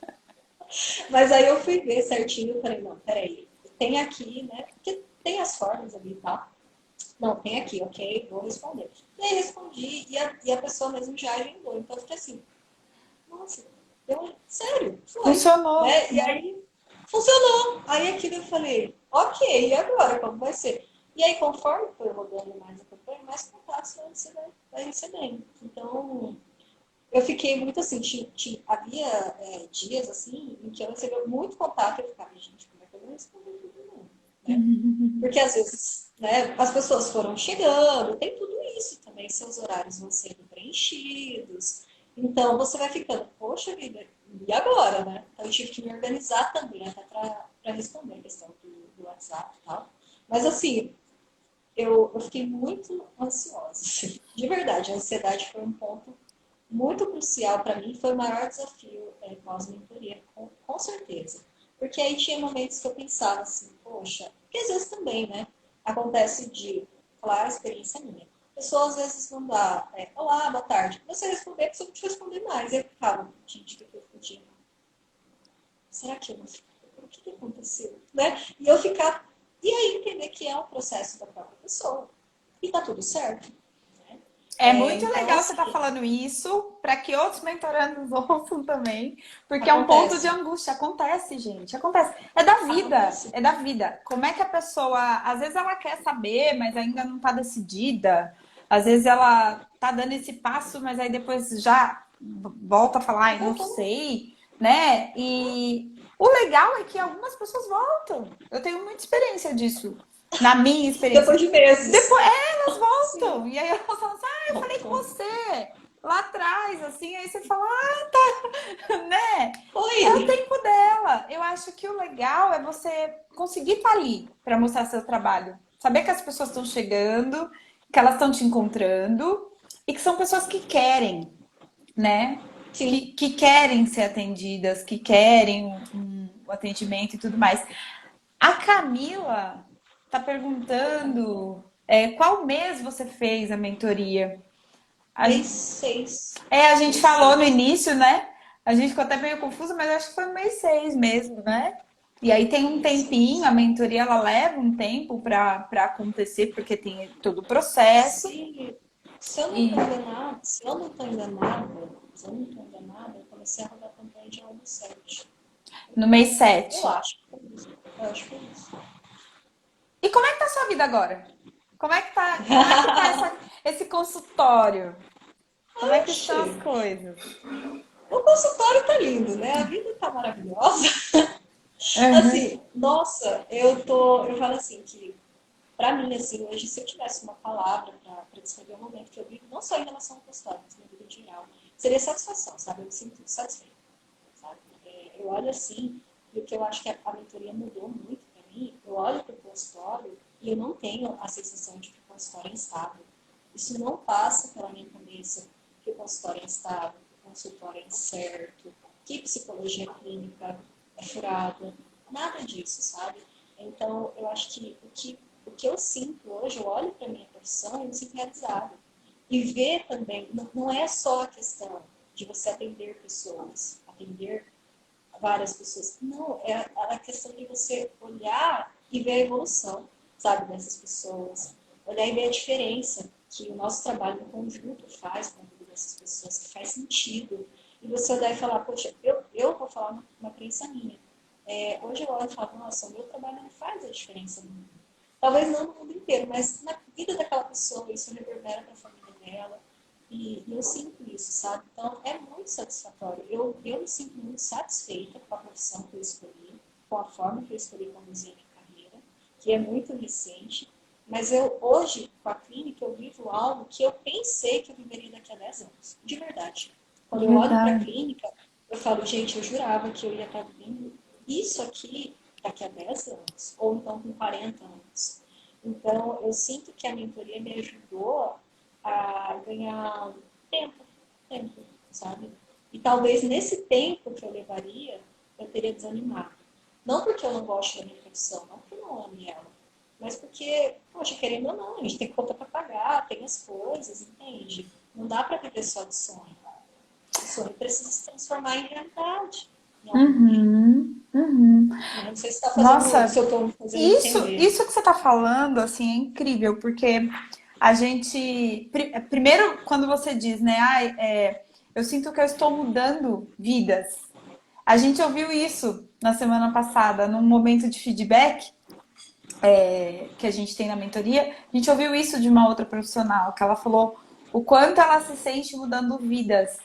mas aí eu fui ver certinho, eu falei, não, peraí, tem aqui, né? Porque tem as formas ali e tal. Não, tem aqui, ok, vou responder. E aí respondi, e a pessoa mesmo já agendou. Então eu fiquei assim, nossa, sério, foi. Funcionou, Né? E né? aí funcionou. Aí aquilo eu falei, ok, e agora como vai ser? E aí, conforme foi rodando mais a campanha, mais contatos você vai recebendo. Então, eu fiquei muito assim, havia dias assim em que eu recebia muito contato e eu ficava, gente, como é que eu vou responder todo mundo? Né? Porque às vezes, né, as pessoas foram chegando, tem tudo isso também, seus horários vão sendo preenchidos. Então você vai ficando, poxa vida, e agora, né? Então eu tive que me organizar também, até para responder a questão do WhatsApp e tal. Mas assim, eu fiquei muito ansiosa, assim. De verdade, a ansiedade foi um ponto muito crucial para mim, foi o maior desafio pós-mentoria, com certeza. Porque aí tinha momentos que eu pensava assim, poxa, porque às vezes também, né? Acontece de, claro, a experiência minha. A pessoa às vezes não dá, olá, boa tarde. Você responder, a pessoa não te responder mais. E eu ficava, gente, o que eu podia? Será que eu não. O que aconteceu? Né? E eu ficar. E aí entender que é um processo da própria pessoa. E tá tudo certo. Né? É muito Então, legal você estar assim, falando isso para que outros mentorandos ouçam também, porque é um ponto de acontece. angústia. Acontece, gente, acontece. É da vida, Acontece. é da vida. Como é que a pessoa, às vezes ela quer saber, mas ainda não está decidida. Às vezes ela tá dando esse passo, mas aí depois já volta a falar, ai, não Uhum. sei, né? E o legal é que algumas pessoas voltam. Eu tenho muita experiência disso. Na minha Depois experiência. de meses. Depois, elas Sim, voltam. E aí elas falam assim, ah, eu falei com voltam. você lá atrás, assim, aí você fala, ah, né? É o Oi! tempo dela. Eu acho que o legal é você conseguir estar ali para mostrar seu trabalho. Saber que as pessoas estão chegando, que elas estão te encontrando e que são pessoas que querem, né? Sim. Que querem ser atendidas, que querem um atendimento e tudo mais. A Camila tá Oi, Camila. perguntando qual mês você fez a mentoria? A, Mês 6. a gente Mês falou no 6. início, né? A gente ficou até meio confusa, mas acho que foi no mês 6 mesmo, né? E aí tem um Mês tempinho, a 6. mentoria ela leva um tempo para acontecer, porque tem todo o processo. Se, se eu não E estou enganada, se eu não estou enganada, se eu não estou enganada, eu comecei a rodar a campanha de ano 7. no mês Eu 7. acho que foi isso. Eu acho que foi isso. E como é que tá a sua vida agora? Como é que tá esse consultório? Como é que estão as Oxi, coisas? o consultório tá lindo, né? A vida tá maravilhosa. Uhum. Assim, nossa, eu falo assim que para mim, assim, hoje, se eu tivesse uma palavra para descrever o momento que eu vivo, não só em relação ao consultório, mas na vida em geral, seria satisfação, sabe? Eu me sinto satisfeita, sabe? Eu olho assim, e o que eu acho que a mentoria mudou muito para mim, eu olho para o consultório e eu não tenho a sensação de que o consultório é instável. Isso não passa pela minha cabeça que o consultório é instável, que o consultório é incerto, que psicologia clínica é furada, nada disso, sabe? Então, eu acho que o que eu sinto hoje, eu olho para a minha profissão e me sinto realizada. E ver também, não é só a questão de você atender pessoas, atender várias pessoas. Não, é a questão de você olhar e ver a evolução, sabe, dessas pessoas. Olhar e ver a diferença que o nosso trabalho em conjunto faz com a vida dessas pessoas, que faz sentido. E você olhar e falar, poxa, eu vou falar uma crença minha. Hoje eu olho e falo, nossa, o meu trabalho não faz a diferença no mundo. Talvez não no mundo inteiro, mas na vida daquela pessoa, isso reverbera para a família dela. E eu sinto isso, sabe? Então é muito satisfatório. Eu me sinto muito satisfeita com a profissão que eu escolhi, com a forma que eu escolhi conduzir a minha carreira, que é muito recente. Mas eu hoje, com a clínica, eu vivo algo que eu pensei que eu viveria daqui a 10 anos. De verdade. Quando eu olho para a Verdade. clínica, eu falo, gente, eu jurava que eu ia estar vivendo isso aqui daqui a 10 anos, ou então com 40 anos. Então, eu sinto que a mentoria me ajudou a ganhar tempo, tempo, sabe? E talvez nesse tempo que eu levaria, eu teria desanimado. Não porque eu não gosto da minha profissão, não porque eu não ame ela, mas porque, poxa, querendo ou não, a gente tem conta para pagar, tem as coisas, entende? Não dá para viver só de sonho. O sonho precisa se transformar em realidade, em algum momento. Uhum, uhum. Não sei se está fazendo, se Nossa, eu estou me fazendo isso, entender. isso que você está falando, assim, é incrível, porque a gente. Primeiro, quando você diz, né, ai, eu sinto que eu estou mudando vidas. A gente ouviu isso na semana passada, num momento de feedback que a gente tem na mentoria. A gente ouviu isso de uma outra profissional, que ela falou o quanto ela se sente mudando vidas.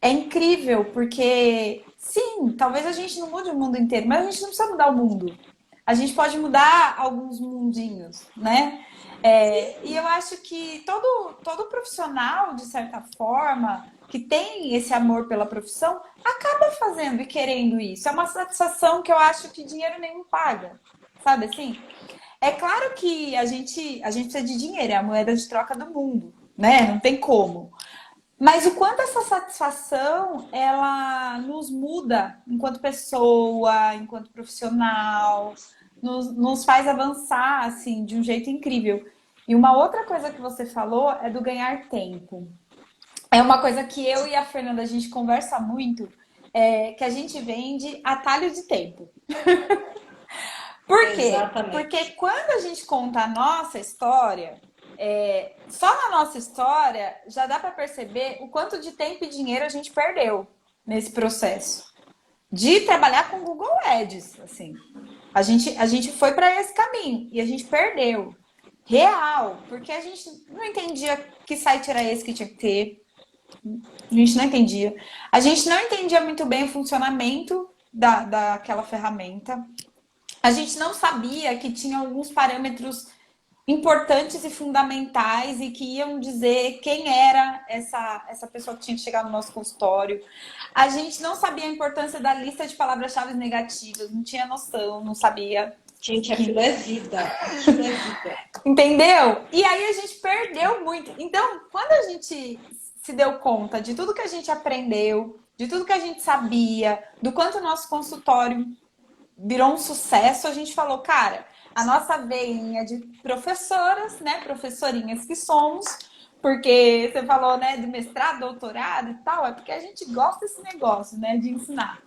É incrível, porque sim, talvez a gente não mude o mundo inteiro, mas a gente não precisa mudar o mundo. A gente pode mudar alguns mundinhos, né? E eu acho que todo profissional, de certa forma, que tem esse amor pela profissão, acaba fazendo e querendo isso. É uma satisfação que eu acho que dinheiro nenhum paga. Sabe assim? É claro que a gente precisa de dinheiro, é a moeda de troca do mundo, né? Não tem como. Mas o quanto essa satisfação ela nos muda enquanto pessoa, enquanto profissional, nos faz avançar assim de um jeito incrível. E uma outra coisa que você falou é do ganhar tempo. É uma coisa que eu e a Fernanda a gente conversa muito, que a gente vende atalho de tempo. Por quê? Porque Exatamente. quando a gente conta a nossa história, Só na nossa história já dá para perceber o quanto de tempo e dinheiro a gente perdeu nesse processo de trabalhar com Google Ads, assim. A gente foi para esse caminho e a gente perdeu. Real, porque a gente não entendia que site era esse que tinha que ter. A gente não entendia. A gente não entendia muito bem o funcionamento daquela ferramenta. A gente não sabia que tinha alguns parâmetros importantes e fundamentais e que iam dizer quem era essa pessoa que tinha que chegar no nosso consultório. A gente não sabia a importância da lista de palavras-chave negativas, não tinha noção, não sabia. Gente, aquilo é vida. Aquilo é vida. Entendeu? E aí a gente perdeu muito. Então, quando a gente se deu conta de tudo que a gente aprendeu, de tudo que a gente sabia, do quanto o nosso consultório virou um sucesso, a gente falou, cara, a nossa veinha de professoras, né, professorinhas que somos, porque você falou, né, de mestrado, doutorado e tal, é porque a gente gosta desse negócio, né, de ensinar.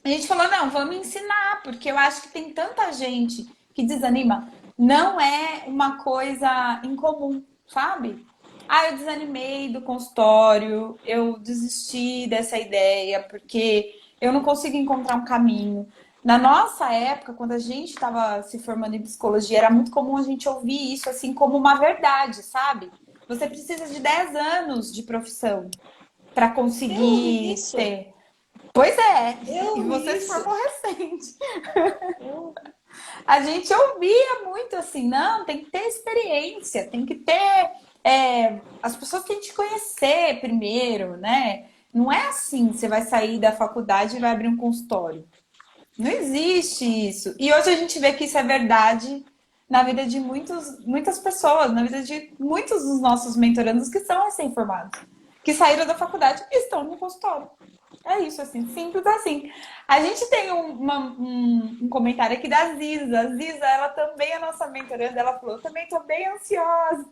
A gente falou, não, vamos ensinar, porque eu acho que tem tanta gente que desanima. Não é uma coisa incomum, sabe? Ah, eu desanimei do consultório, eu desisti dessa ideia, porque eu não consigo encontrar um caminho. Na nossa época, quando a gente estava se formando em psicologia, era muito comum a gente ouvir isso assim como uma verdade, sabe? Você precisa de 10 anos de profissão para Eu ouvi conseguir isso. ter. Pois é, Eu e ouvi você se isso. formou recente. Eu... A gente ouvia muito assim, não, tem que ter experiência, tem que ter as pessoas têm que te conhecer primeiro, né? Não é assim, você vai sair da faculdade e vai abrir um consultório. Não existe isso. E hoje a gente vê que isso é verdade na vida de muitas pessoas, na vida de muitos dos nossos mentorandos que são recém-formados, que saíram da faculdade e estão no consultório. É isso, assim, simples assim. A gente tem um comentário aqui da Ziza. A Ziza, ela também é nossa mentoranda. Ela falou, também estou bem ansiosa.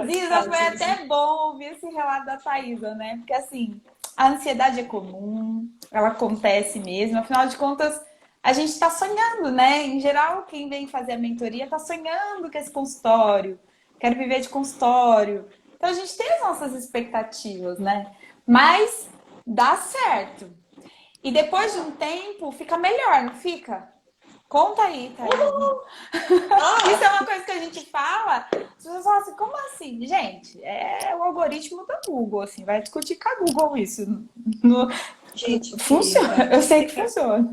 Ziza, foi até bom ouvir esse relato da Thaisa, né? Porque, assim, a ansiedade é comum, ela acontece mesmo. Afinal de contas, a gente está sonhando, né? Em geral, quem vem fazer a mentoria está sonhando com esse consultório. Quero viver de consultório. Então, a gente tem as nossas expectativas, né? Mas dá certo. E depois de um tempo, fica melhor, não fica? Conta aí, Thaís. Isso é Ah, uma coisa que a gente fala, as pessoas falam assim, como assim? Gente, é o algoritmo da Google, assim, vai discutir com a Google isso. No- gente, Funciona, eu sei que funciona.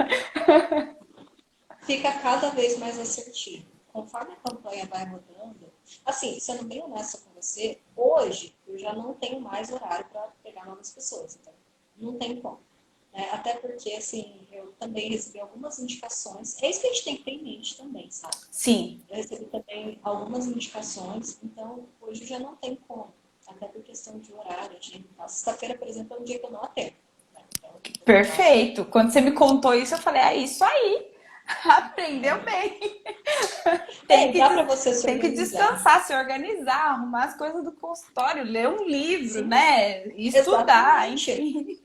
fica cada vez mais assertivo. Conforme a campanha vai rodando, assim, sendo bem honesta com você, hoje eu já não tenho mais horário para pegar novas pessoas, então não tem como. Né? Até porque, assim, eu também recebi algumas indicações, é isso que a gente tem que ter em mente também, sabe? Sim, Eu recebi também algumas indicações, então hoje já não tem como, até por questão de horário, agenda e tal. Sexta-feira, por exemplo, é um dia que eu não atendo. Né? Então, eu não posso. perfeito. Quando você me contou isso, eu falei, é isso aí. Aprendeu bem. Tem que, Dá para você se tem que organizar. descansar, se organizar, arrumar as coisas do consultório, ler um livro, Sim, né? Estudar, exatamente. enfim.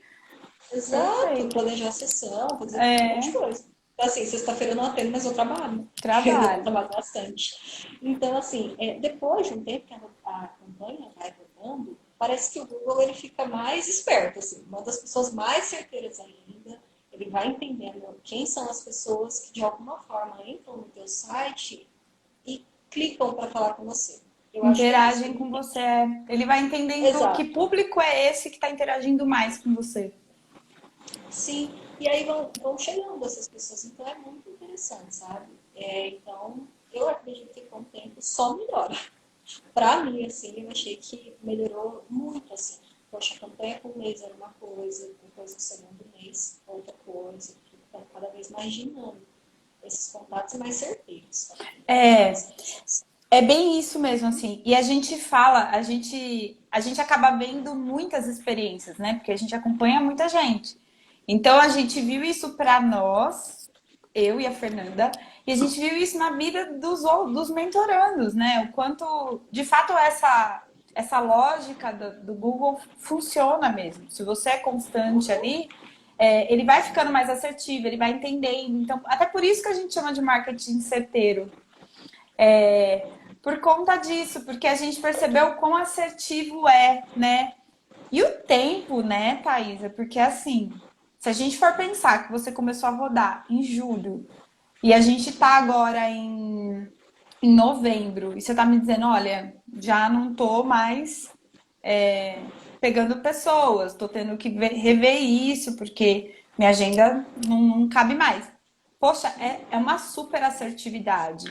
Exato, Perfeito. planejar a sessão, fazer um monte de É, coisa. Então, assim, sexta-feira eu não atendo, mas eu trabalho. Eu trabalho. trabalho bastante. Então, assim, depois de um tempo que a campanha vai rodando, parece que o Google ele fica mais esperto, assim, manda as pessoas mais certeiras ainda. Ele vai entendendo quem são as pessoas que de alguma forma entram no teu site e clicam para falar com você. Eu acho que é isso que Interagem ele com entende. você. Ele vai entendendo que Exato. público é esse que está interagindo mais com você. Sim, e aí vão chegando essas pessoas, então é muito interessante, sabe? Então, eu acredito que com o tempo só melhora. Para mim, assim, eu achei que melhorou muito, assim. Poxa, a campanha por mês era uma coisa, depois do segundo mês, outra coisa, fica cada vez mais dinâmico. Esses contatos mais certeiros, tá? É, é bem isso mesmo, assim. E a gente fala, a gente acaba vendo muitas experiências, né? Porque a gente acompanha muita gente. Então a gente viu isso para nós, eu e a Fernanda, e a gente viu isso na vida dos mentorandos, né? O quanto, de fato, essa lógica do Google funciona mesmo. Se você é constante ali, ele vai ficando mais assertivo, ele vai entendendo. Então, até por isso que a gente chama de marketing certeiro. por conta disso, porque a gente percebeu quão assertivo é, né? E o tempo, né, Thaisa? Porque assim, se a gente for pensar que você começou a rodar em julho e a gente tá agora em novembro, e você tá me dizendo, olha, já não tô mais pegando pessoas, tô tendo que rever isso, porque minha agenda não cabe mais. Poxa, é uma super assertividade,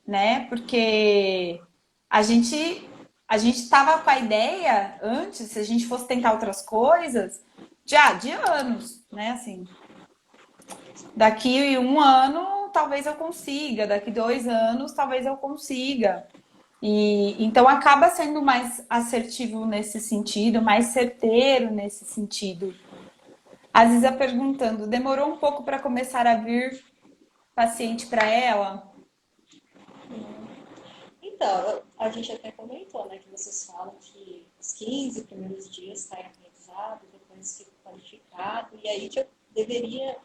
né? Porque a gente a gente estava com a ideia antes, se a gente fosse tentar outras coisas, de anos, né? Assim, daqui um ano talvez eu consiga, daqui 2 anos talvez eu consiga. E então acaba sendo mais assertivo nesse sentido, mais certeiro nesse sentido. A Ziza perguntando, demorou um pouco para começar a vir paciente para ela? Então, a gente até comentou, né, que vocês falam que os 15 primeiros dias está aprendizado, depois fica qualificado, e aí eu deveria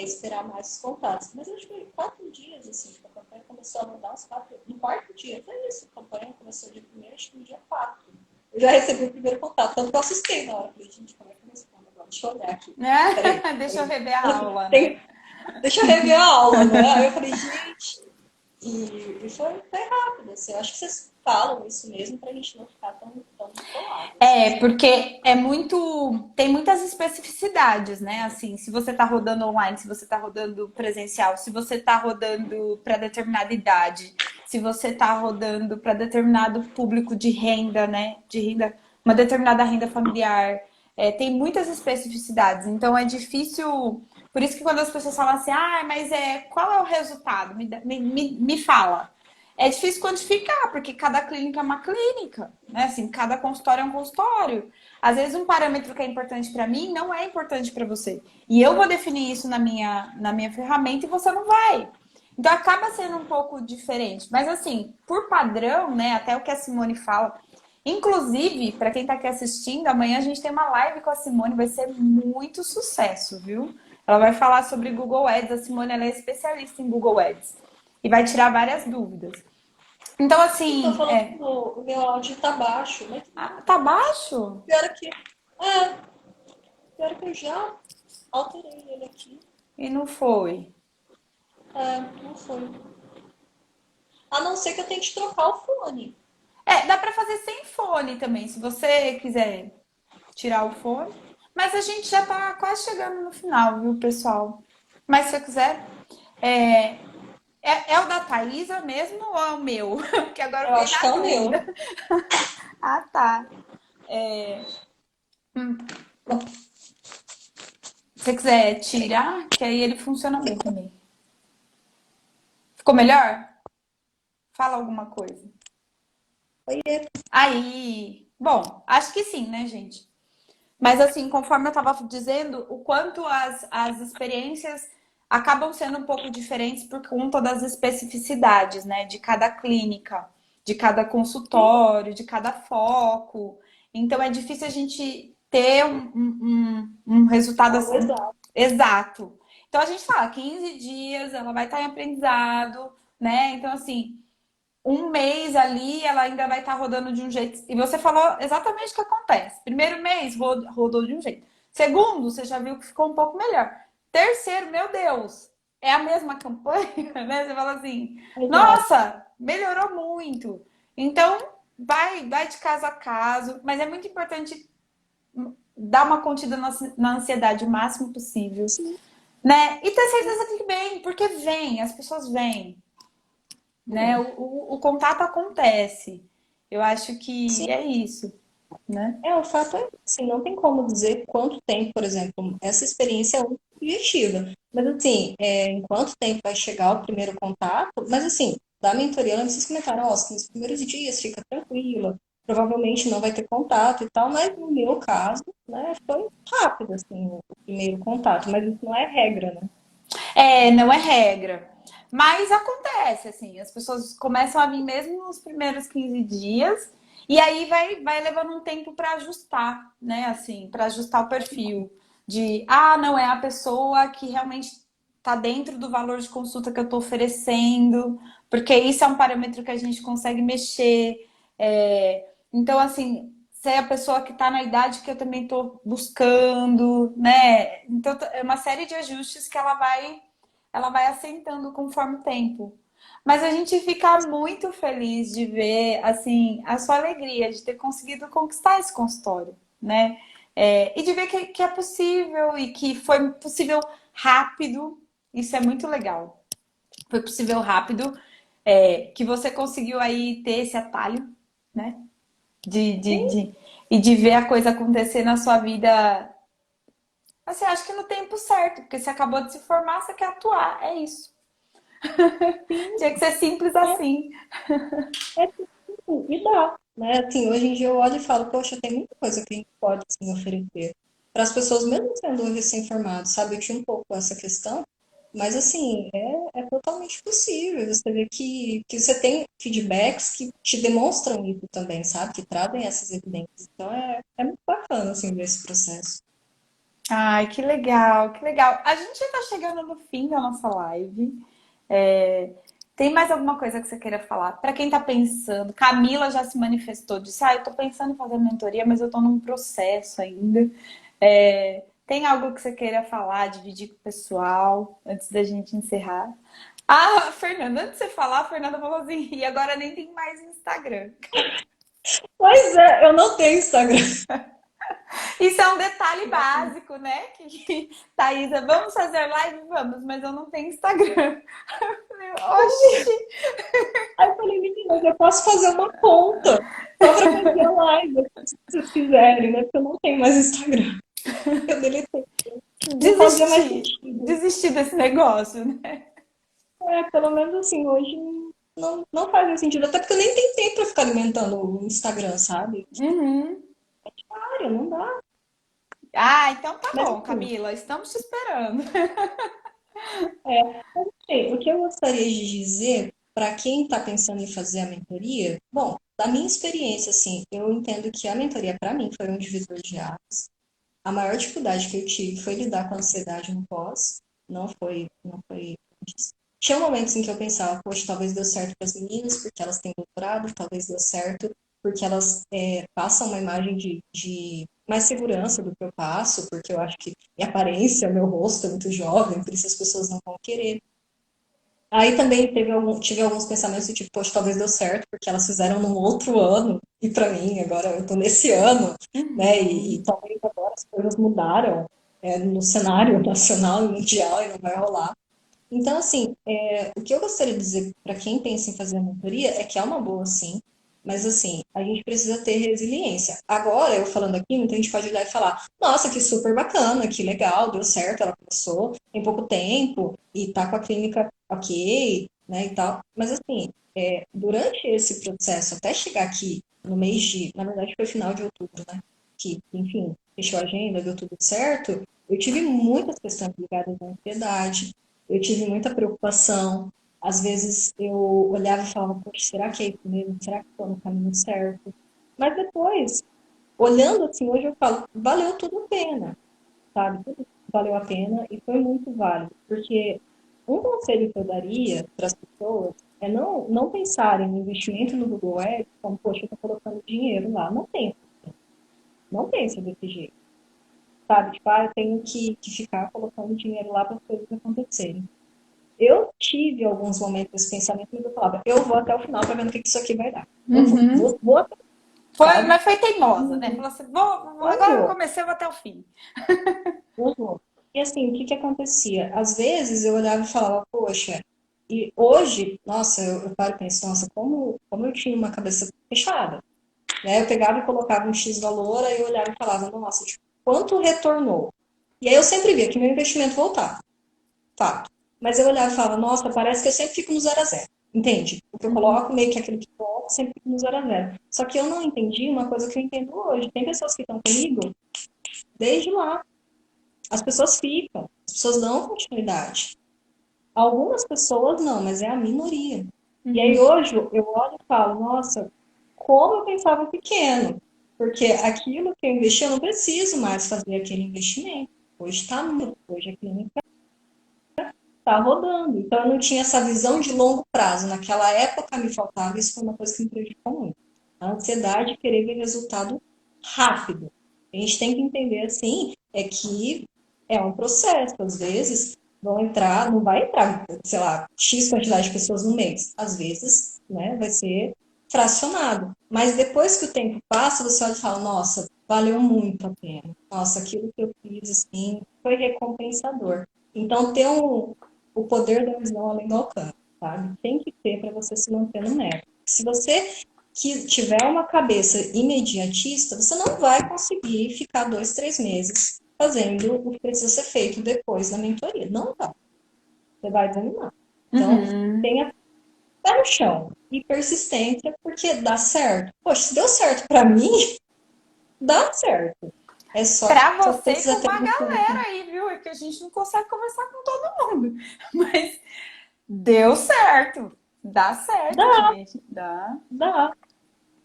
esperar mais os contatos. Mas eu acho que 4 dias, assim, que a campanha começou a mudar uns 4, no quarto dia, foi isso, a campanha começou dia primeiro, acho que no dia 4. Eu já recebi o primeiro contato, tanto que eu assustei na hora, falei, gente, como é que eu respondo agora? Deixa eu olhar aqui. Né? Peraí, Deixa eu peraí. rever a aula, né? Tem, deixa eu rever a aula, né? Aí eu falei, gente, foi rápido, assim. Eu acho que vocês falam isso mesmo pra gente não ficar tão bitolado, assim, sabe? Porque é muito, tem muitas especificidades, né? Assim, se você está rodando online, se você está rodando presencial, se você está rodando para determinada idade, se você está rodando para determinado público de renda, né? De renda, uma determinada renda familiar. Tem muitas especificidades, então é difícil. Por isso que quando as pessoas falam assim, mas qual é o resultado? Me fala. É difícil quantificar, porque cada clínica é uma clínica, né? Assim, cada consultório é um consultório. Às vezes um parâmetro que é importante para mim não é importante para você. E eu vou definir isso na minha ferramenta e você não vai. Então acaba sendo um pouco diferente. Mas assim, por padrão, né? Até o que a Simone fala. Inclusive, para quem está aqui assistindo, amanhã a gente tem uma live com a Simone, vai ser muito sucesso, viu? Ela vai falar sobre Google Ads. A Simone ela é especialista em Google Ads e vai tirar várias dúvidas. Então, Então, assim, falando que o meu áudio tá baixo, mas tá baixo pior é que, é, pior é que eu já alterei ele aqui. e não foi. Não foi. A não ser que eu tente trocar o fone. Dá para fazer sem fone também, se você quiser tirar o fone. Mas a gente já tá quase chegando no final, viu, pessoal? Mas se você quiser, é, é o da Thaisa mesmo ou é o meu? Porque agora eu Eu fiquei acho que é na o meu. dúvida. Ah, tá. Hum, Se você quiser tirar, que aí ele funciona bem também. Ficou melhor? Fala alguma coisa. Oiê. Aí, bom, acho que sim, né, gente? Mas assim, conforme eu estava dizendo, o quanto as experiências acabam sendo um pouco diferentes por conta das especificidades, né? De cada clínica, de cada consultório, de cada foco. Então é difícil a gente ter um resultado Algo assim, exato. exato. Então a gente fala 15 dias, ela vai estar em aprendizado, né? Então, assim, um mês ali, ela ainda vai estar rodando de um jeito. E você falou exatamente o que acontece. Primeiro mês rodou de um jeito. Segundo, você já viu que ficou um pouco melhor. Terceiro, meu Deus, é a mesma campanha, né? Você fala assim, Exato. nossa, melhorou muito. Então, vai de caso a caso, mas é muito importante dar uma contida na ansiedade o máximo possível, Sim. né? E ter certeza que vem, porque vem, as pessoas vêm, né? O contato acontece. Eu acho Sim. que é isso, né? O fato é assim, não tem como dizer quanto tempo, por exemplo, essa experiência é objetiva. Mas assim, em quanto tempo vai chegar o primeiro contato? Mas assim, da mentoria, vocês comentaram, ó, os 15 primeiros dias, fica tranquila, provavelmente não vai ter contato e tal, mas no meu caso, né, foi rápido, assim, o primeiro contato, mas isso não é regra, né? Não é regra. Mas acontece, assim, as pessoas começam a vir mesmo nos primeiros 15 dias, e aí vai levando um tempo para ajustar, né? Assim, para ajustar o perfil de, não é a pessoa que realmente tá dentro do valor de consulta que eu estou oferecendo, porque isso é um parâmetro que a gente consegue mexer. Então, assim, se é a pessoa que está na idade que eu também estou buscando, né? Então, é uma série de ajustes que ela vai assentando conforme o tempo. Mas a gente fica muito feliz de ver, assim, a sua alegria de ter conseguido conquistar esse consultório, né? E de ver que é possível e que foi possível rápido. Isso é muito legal. Foi possível rápido, que você conseguiu aí ter esse atalho, né? De, de, Sim, de, e de ver a coisa acontecer na sua vida. Assim, acho que no tempo certo, porque você acabou de se formar, você quer atuar. É isso. sim, Tinha que ser simples é, assim. é tudo. E dá, né? Assim, hoje em dia eu olho e falo, poxa, tem muita coisa que a gente pode assim, oferecer para as pessoas, mesmo sendo recém-formados, sabe? Eu tinha um pouco essa questão, mas assim, é totalmente possível. Você vê que você tem feedbacks que te demonstram isso também, sabe? Que trazem essas evidências. Então é muito bacana, assim, ver esse processo. Ai, que legal, que legal. A gente já tá chegando no fim da nossa live. É, Tem mais alguma coisa que você queira falar? Para quem tá pensando, Camila já se manifestou, disse: eu tô pensando em fazer mentoria, mas eu tô num processo ainda. Tem algo que você queira falar, dividir com o pessoal, antes da gente encerrar? Ah, Fernanda, antes de você falar, a Fernanda falou assim: e agora nem tem mais Instagram. Pois é, eu não tenho Instagram. Isso é um detalhe básico, né? Que Thaisa, vamos fazer live? Vamos, mas eu não tenho Instagram. Oxi! Aí eu falei, meninas, eu posso fazer uma conta só para fazer a live, se vocês quiserem, né? Porque eu não tenho mais Instagram. Eu deletei. Não fazia mais Desisti. sentido. Desisti desse negócio, né? Pelo menos assim, hoje não faz mais sentido. Até porque eu nem tenho tempo para ficar alimentando o Instagram, sabe? Uhum. Cara, não dá. Ah, então tá Mas bom, assim, Camila. Estamos te esperando. o que eu gostaria de dizer para quem está pensando em fazer a mentoria, bom, da minha experiência, assim, eu entendo que a mentoria para mim foi um divisor de águas. A maior dificuldade que eu tive foi lidar com a ansiedade no pós. Não foi antes. Tinha momentos em que eu pensava, poxa, talvez deu certo para as meninas, porque elas têm doutorado, talvez deu certo porque elas passam uma imagem de mais segurança do que eu passo, porque eu acho que minha aparência, meu rosto é muito jovem, por isso as pessoas não vão querer. Aí também tive alguns pensamentos de tipo, poxa, talvez deu certo, porque elas fizeram num outro ano, e para mim, agora eu tô nesse ano, né? E Uhum. talvez agora as coisas mudaram no cenário nacional e mundial e não vai rolar. Então, assim, o que eu gostaria de dizer para quem pensa em fazer a mentoria é que é uma boa, sim, mas, assim, a gente precisa ter resiliência. Agora, eu falando aqui, muita gente pode olhar e falar: nossa, que super bacana, que legal, deu certo, ela começou em pouco tempo e tá com a clínica ok, né, e tal. Mas, assim, durante esse processo, até chegar aqui no mês na verdade, foi final de outubro, né, que, enfim, fechou a agenda, deu tudo certo, eu tive muitas questões ligadas à ansiedade, eu tive muita preocupação. Às vezes eu olhava e falava, poxa, será que é isso mesmo? Será que estou no caminho certo? Mas depois, olhando assim, hoje eu falo, valeu tudo a pena, sabe? Tudo valeu a pena e foi muito válido. Porque um conselho que eu daria para as pessoas é não pensarem no investimento no Google Ads como, poxa, eu estou colocando dinheiro lá. Não pensa, não pensa desse jeito, sabe? Tipo, eu tenho que ficar colocando dinheiro lá para as coisas acontecerem. Eu tive alguns momentos desse pensamento, mas eu falava, eu vou até o final para ver no que isso aqui vai dar. Eu vou, Uhum. vou até, Foi, sabe? mas foi teimosa, né? Falou assim: Eu agora que eu vou, comecei, eu vou até o fim. eu vou. E assim, o que que acontecia? Às vezes eu olhava e falava, poxa, e hoje, nossa, eu paro e penso, nossa, como eu tinha uma cabeça fechada, né? Eu pegava e colocava um X valor, aí eu olhava e falava, nossa, tipo, quanto retornou? E aí eu sempre via que meu investimento voltava. Fato. Mas eu olhava e falava, nossa, parece que eu sempre fico no zero a zero. Entende? O que eu coloco, meio que aquilo que eu coloco, sempre fico no zero a zero. Só que eu não entendi uma coisa que eu entendo hoje. Tem pessoas que estão comigo desde lá. As pessoas ficam, as pessoas dão continuidade. Algumas pessoas não, mas é a minoria. E aí hoje eu olho e falo, nossa, como eu pensava pequeno. Porque aquilo que eu investi, eu não preciso mais fazer aquele investimento. Hoje está muito, hoje a clínica tá rodando. Então, eu não tinha essa visão de longo prazo. Naquela época me faltava, isso foi uma coisa que me prejudicou muito. A ansiedade de querer ver resultado rápido. A gente tem que entender, assim, é que é um processo. Às vezes, vão entrar, não vai entrar, sei lá, X quantidade de pessoas no mês. Às vezes, né, vai ser fracionado. Mas depois que o tempo passa, você olha e fala, nossa, valeu muito a pena. Nossa, aquilo que eu fiz, assim, foi recompensador. Então, o poder da visão além do alcance, sabe? Tem que ter para você se manter no método. Se você que tiver uma cabeça imediatista, você não vai conseguir ficar 2, 3 meses fazendo o que precisa ser feito depois da mentoria. Não vai. Você vai desanimar. Então, Uhum. tenha pé no chão e persistência, porque dá certo. Poxa, se deu certo para mim, dá certo. É Pra só você e com precisa ter uma um galera aí, viu? É que a gente não consegue conversar com todo mundo. Mas deu certo. Dá certo, Dá, gente. Dá. dá.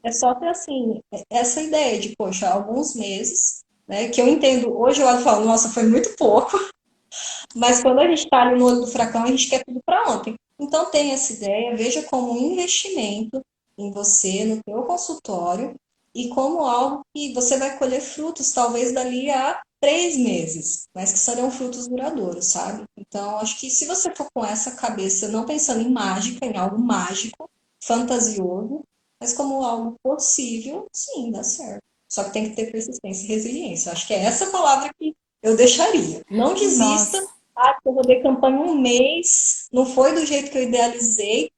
É só ter assim, essa ideia de, poxa, alguns meses, né? Que eu entendo, hoje eu falo, nossa, foi muito pouco, mas quando a gente está ali no olho do furacão, a gente quer tudo para ontem. Então tem essa ideia, veja como um investimento em você, no teu consultório, e como algo que você vai colher frutos, talvez dali a 3 meses, mas que serão frutos duradouros, sabe? Então, acho que se você for com essa cabeça, não pensando em mágica, em algo mágico, fantasioso, mas como algo possível, sim, dá certo. Só que tem que ter persistência e resiliência. Acho que é essa palavra que eu deixaria. Não desista. Nossa. Ah, eu rodei campanha um mês, não foi do jeito que eu idealizei.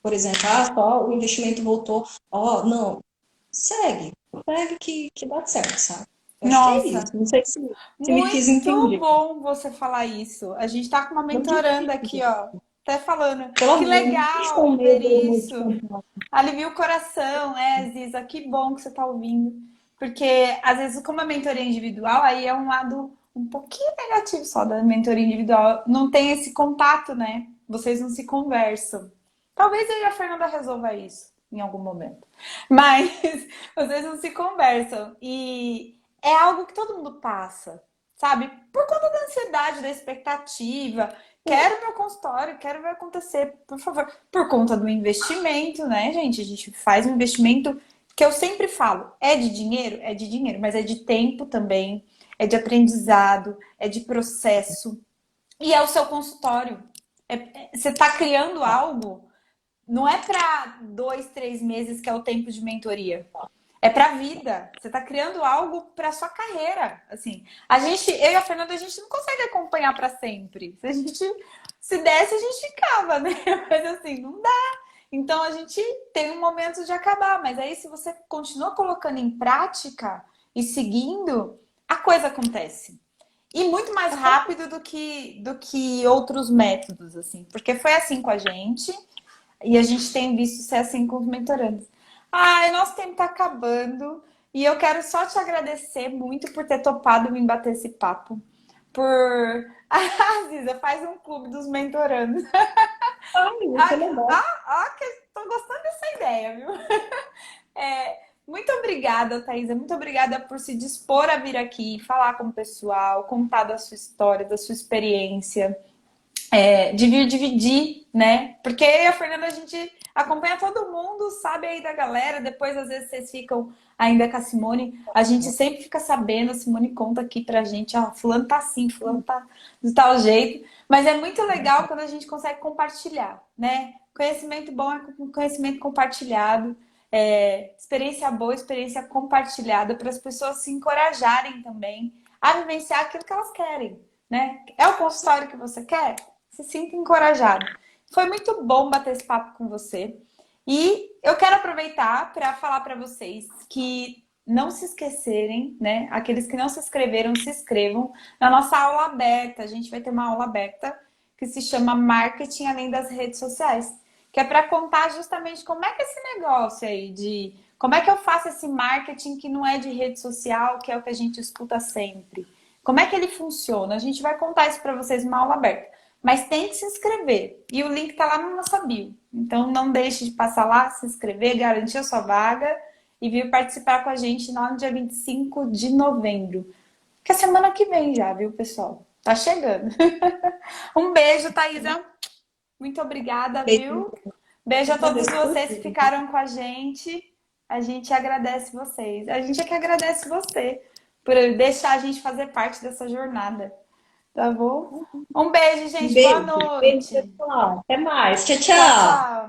Por exemplo, só o investimento voltou. Ó, não, segue. Segue que dá certo, sabe? Eu acho que é isso. Nossa. Não sei se me fiz Muito entender. bom você falar isso. A gente tá com uma Não mentoranda desista, aqui, gente. ó. Até falando. Pelo Que menos, não fique com legal ver medo ou medo de isso. campanha. Alivia o coração, Ziza. Que bom que você tá ouvindo. Porque, às vezes, como a mentoria individual, aí é um lado um pouquinho negativo só da mentoria individual. Não tem esse contato, né? Vocês não se conversam. Talvez eu e a Fernanda resolva isso em algum momento. Mas vocês não se conversam. E é algo que todo mundo passa, sabe? Por conta da ansiedade, da expectativa. Quero meu consultório, quero ver acontecer, por favor. Por conta do investimento, né, gente? A gente faz um investimento que eu sempre falo, é de dinheiro? É de dinheiro, mas é de tempo também, é de aprendizado, é de processo. E é o seu consultório. Você está criando algo, não é para 2, 3 meses, que é o tempo de mentoria. É pra vida. Você tá criando algo pra sua carreira. Assim, eu e a Fernanda, a gente não consegue acompanhar pra sempre. Se a gente se desse, a gente ficava, né? Mas assim, não dá. Então a gente tem um momento de acabar. Mas aí, se você continua colocando em prática e seguindo, a coisa acontece. E muito mais rápido do que outros métodos, assim. Porque foi assim com a gente. E a gente tem visto ser assim com os mentorandos. Ai, nosso tempo tá acabando. E eu quero só te agradecer muito por ter topado me bater esse papo. Por. Ah, Ziza, faz um clube dos mentorandos. Ai, muito Ai, legal. que tô gostando dessa ideia, viu? Muito obrigada, Thaisa. Muito obrigada por se dispor a vir aqui, falar com o pessoal, contar da sua história, da sua experiência. De vir dividir, né? Porque eu e a Fernanda, a gente acompanha todo mundo, sabe aí da galera. Depois, às vezes, vocês ficam ainda com a Simone. A gente sempre fica sabendo, a Simone conta aqui pra gente, ó, fulano tá assim, fulano tá de tal jeito. Mas é muito legal quando a gente consegue compartilhar, né? Conhecimento bom é conhecimento compartilhado. Experiência boa, experiência compartilhada, para as pessoas se encorajarem também a vivenciar aquilo que elas querem, né? É o consultório que você quer? Se sinta encorajado. Foi muito bom bater esse papo com você. E eu quero aproveitar para falar para vocês que não se esquecerem, né? Aqueles que não se inscreveram, se inscrevam na nossa aula aberta. A gente vai ter uma aula aberta que se chama Marketing Além das Redes Sociais, que é para contar justamente como é que é esse negócio aí de como é que eu faço esse marketing que não é de rede social, que é o que a gente escuta sempre. Como é que ele funciona? A gente vai contar isso para vocês numa aula aberta. Mas tem que se inscrever. E o link está lá na nossa bio. Então não deixe de passar lá, se inscrever, garantir a sua vaga e vir participar com a gente lá no dia 25 de novembro. Que é semana que vem já, viu, pessoal? Tá chegando. Um beijo, Thaisa. Muito obrigada, viu? Beijo a todos Agradeço por vocês que tudo. ficaram com a gente. A gente agradece vocês. A gente é que agradece você por deixar a gente fazer parte dessa jornada. Tá bom? Um beijo, Um gente. Boa beijo. Beijo, noite. pessoal. Até mais. Tchau, Tchau, tchau. tchau.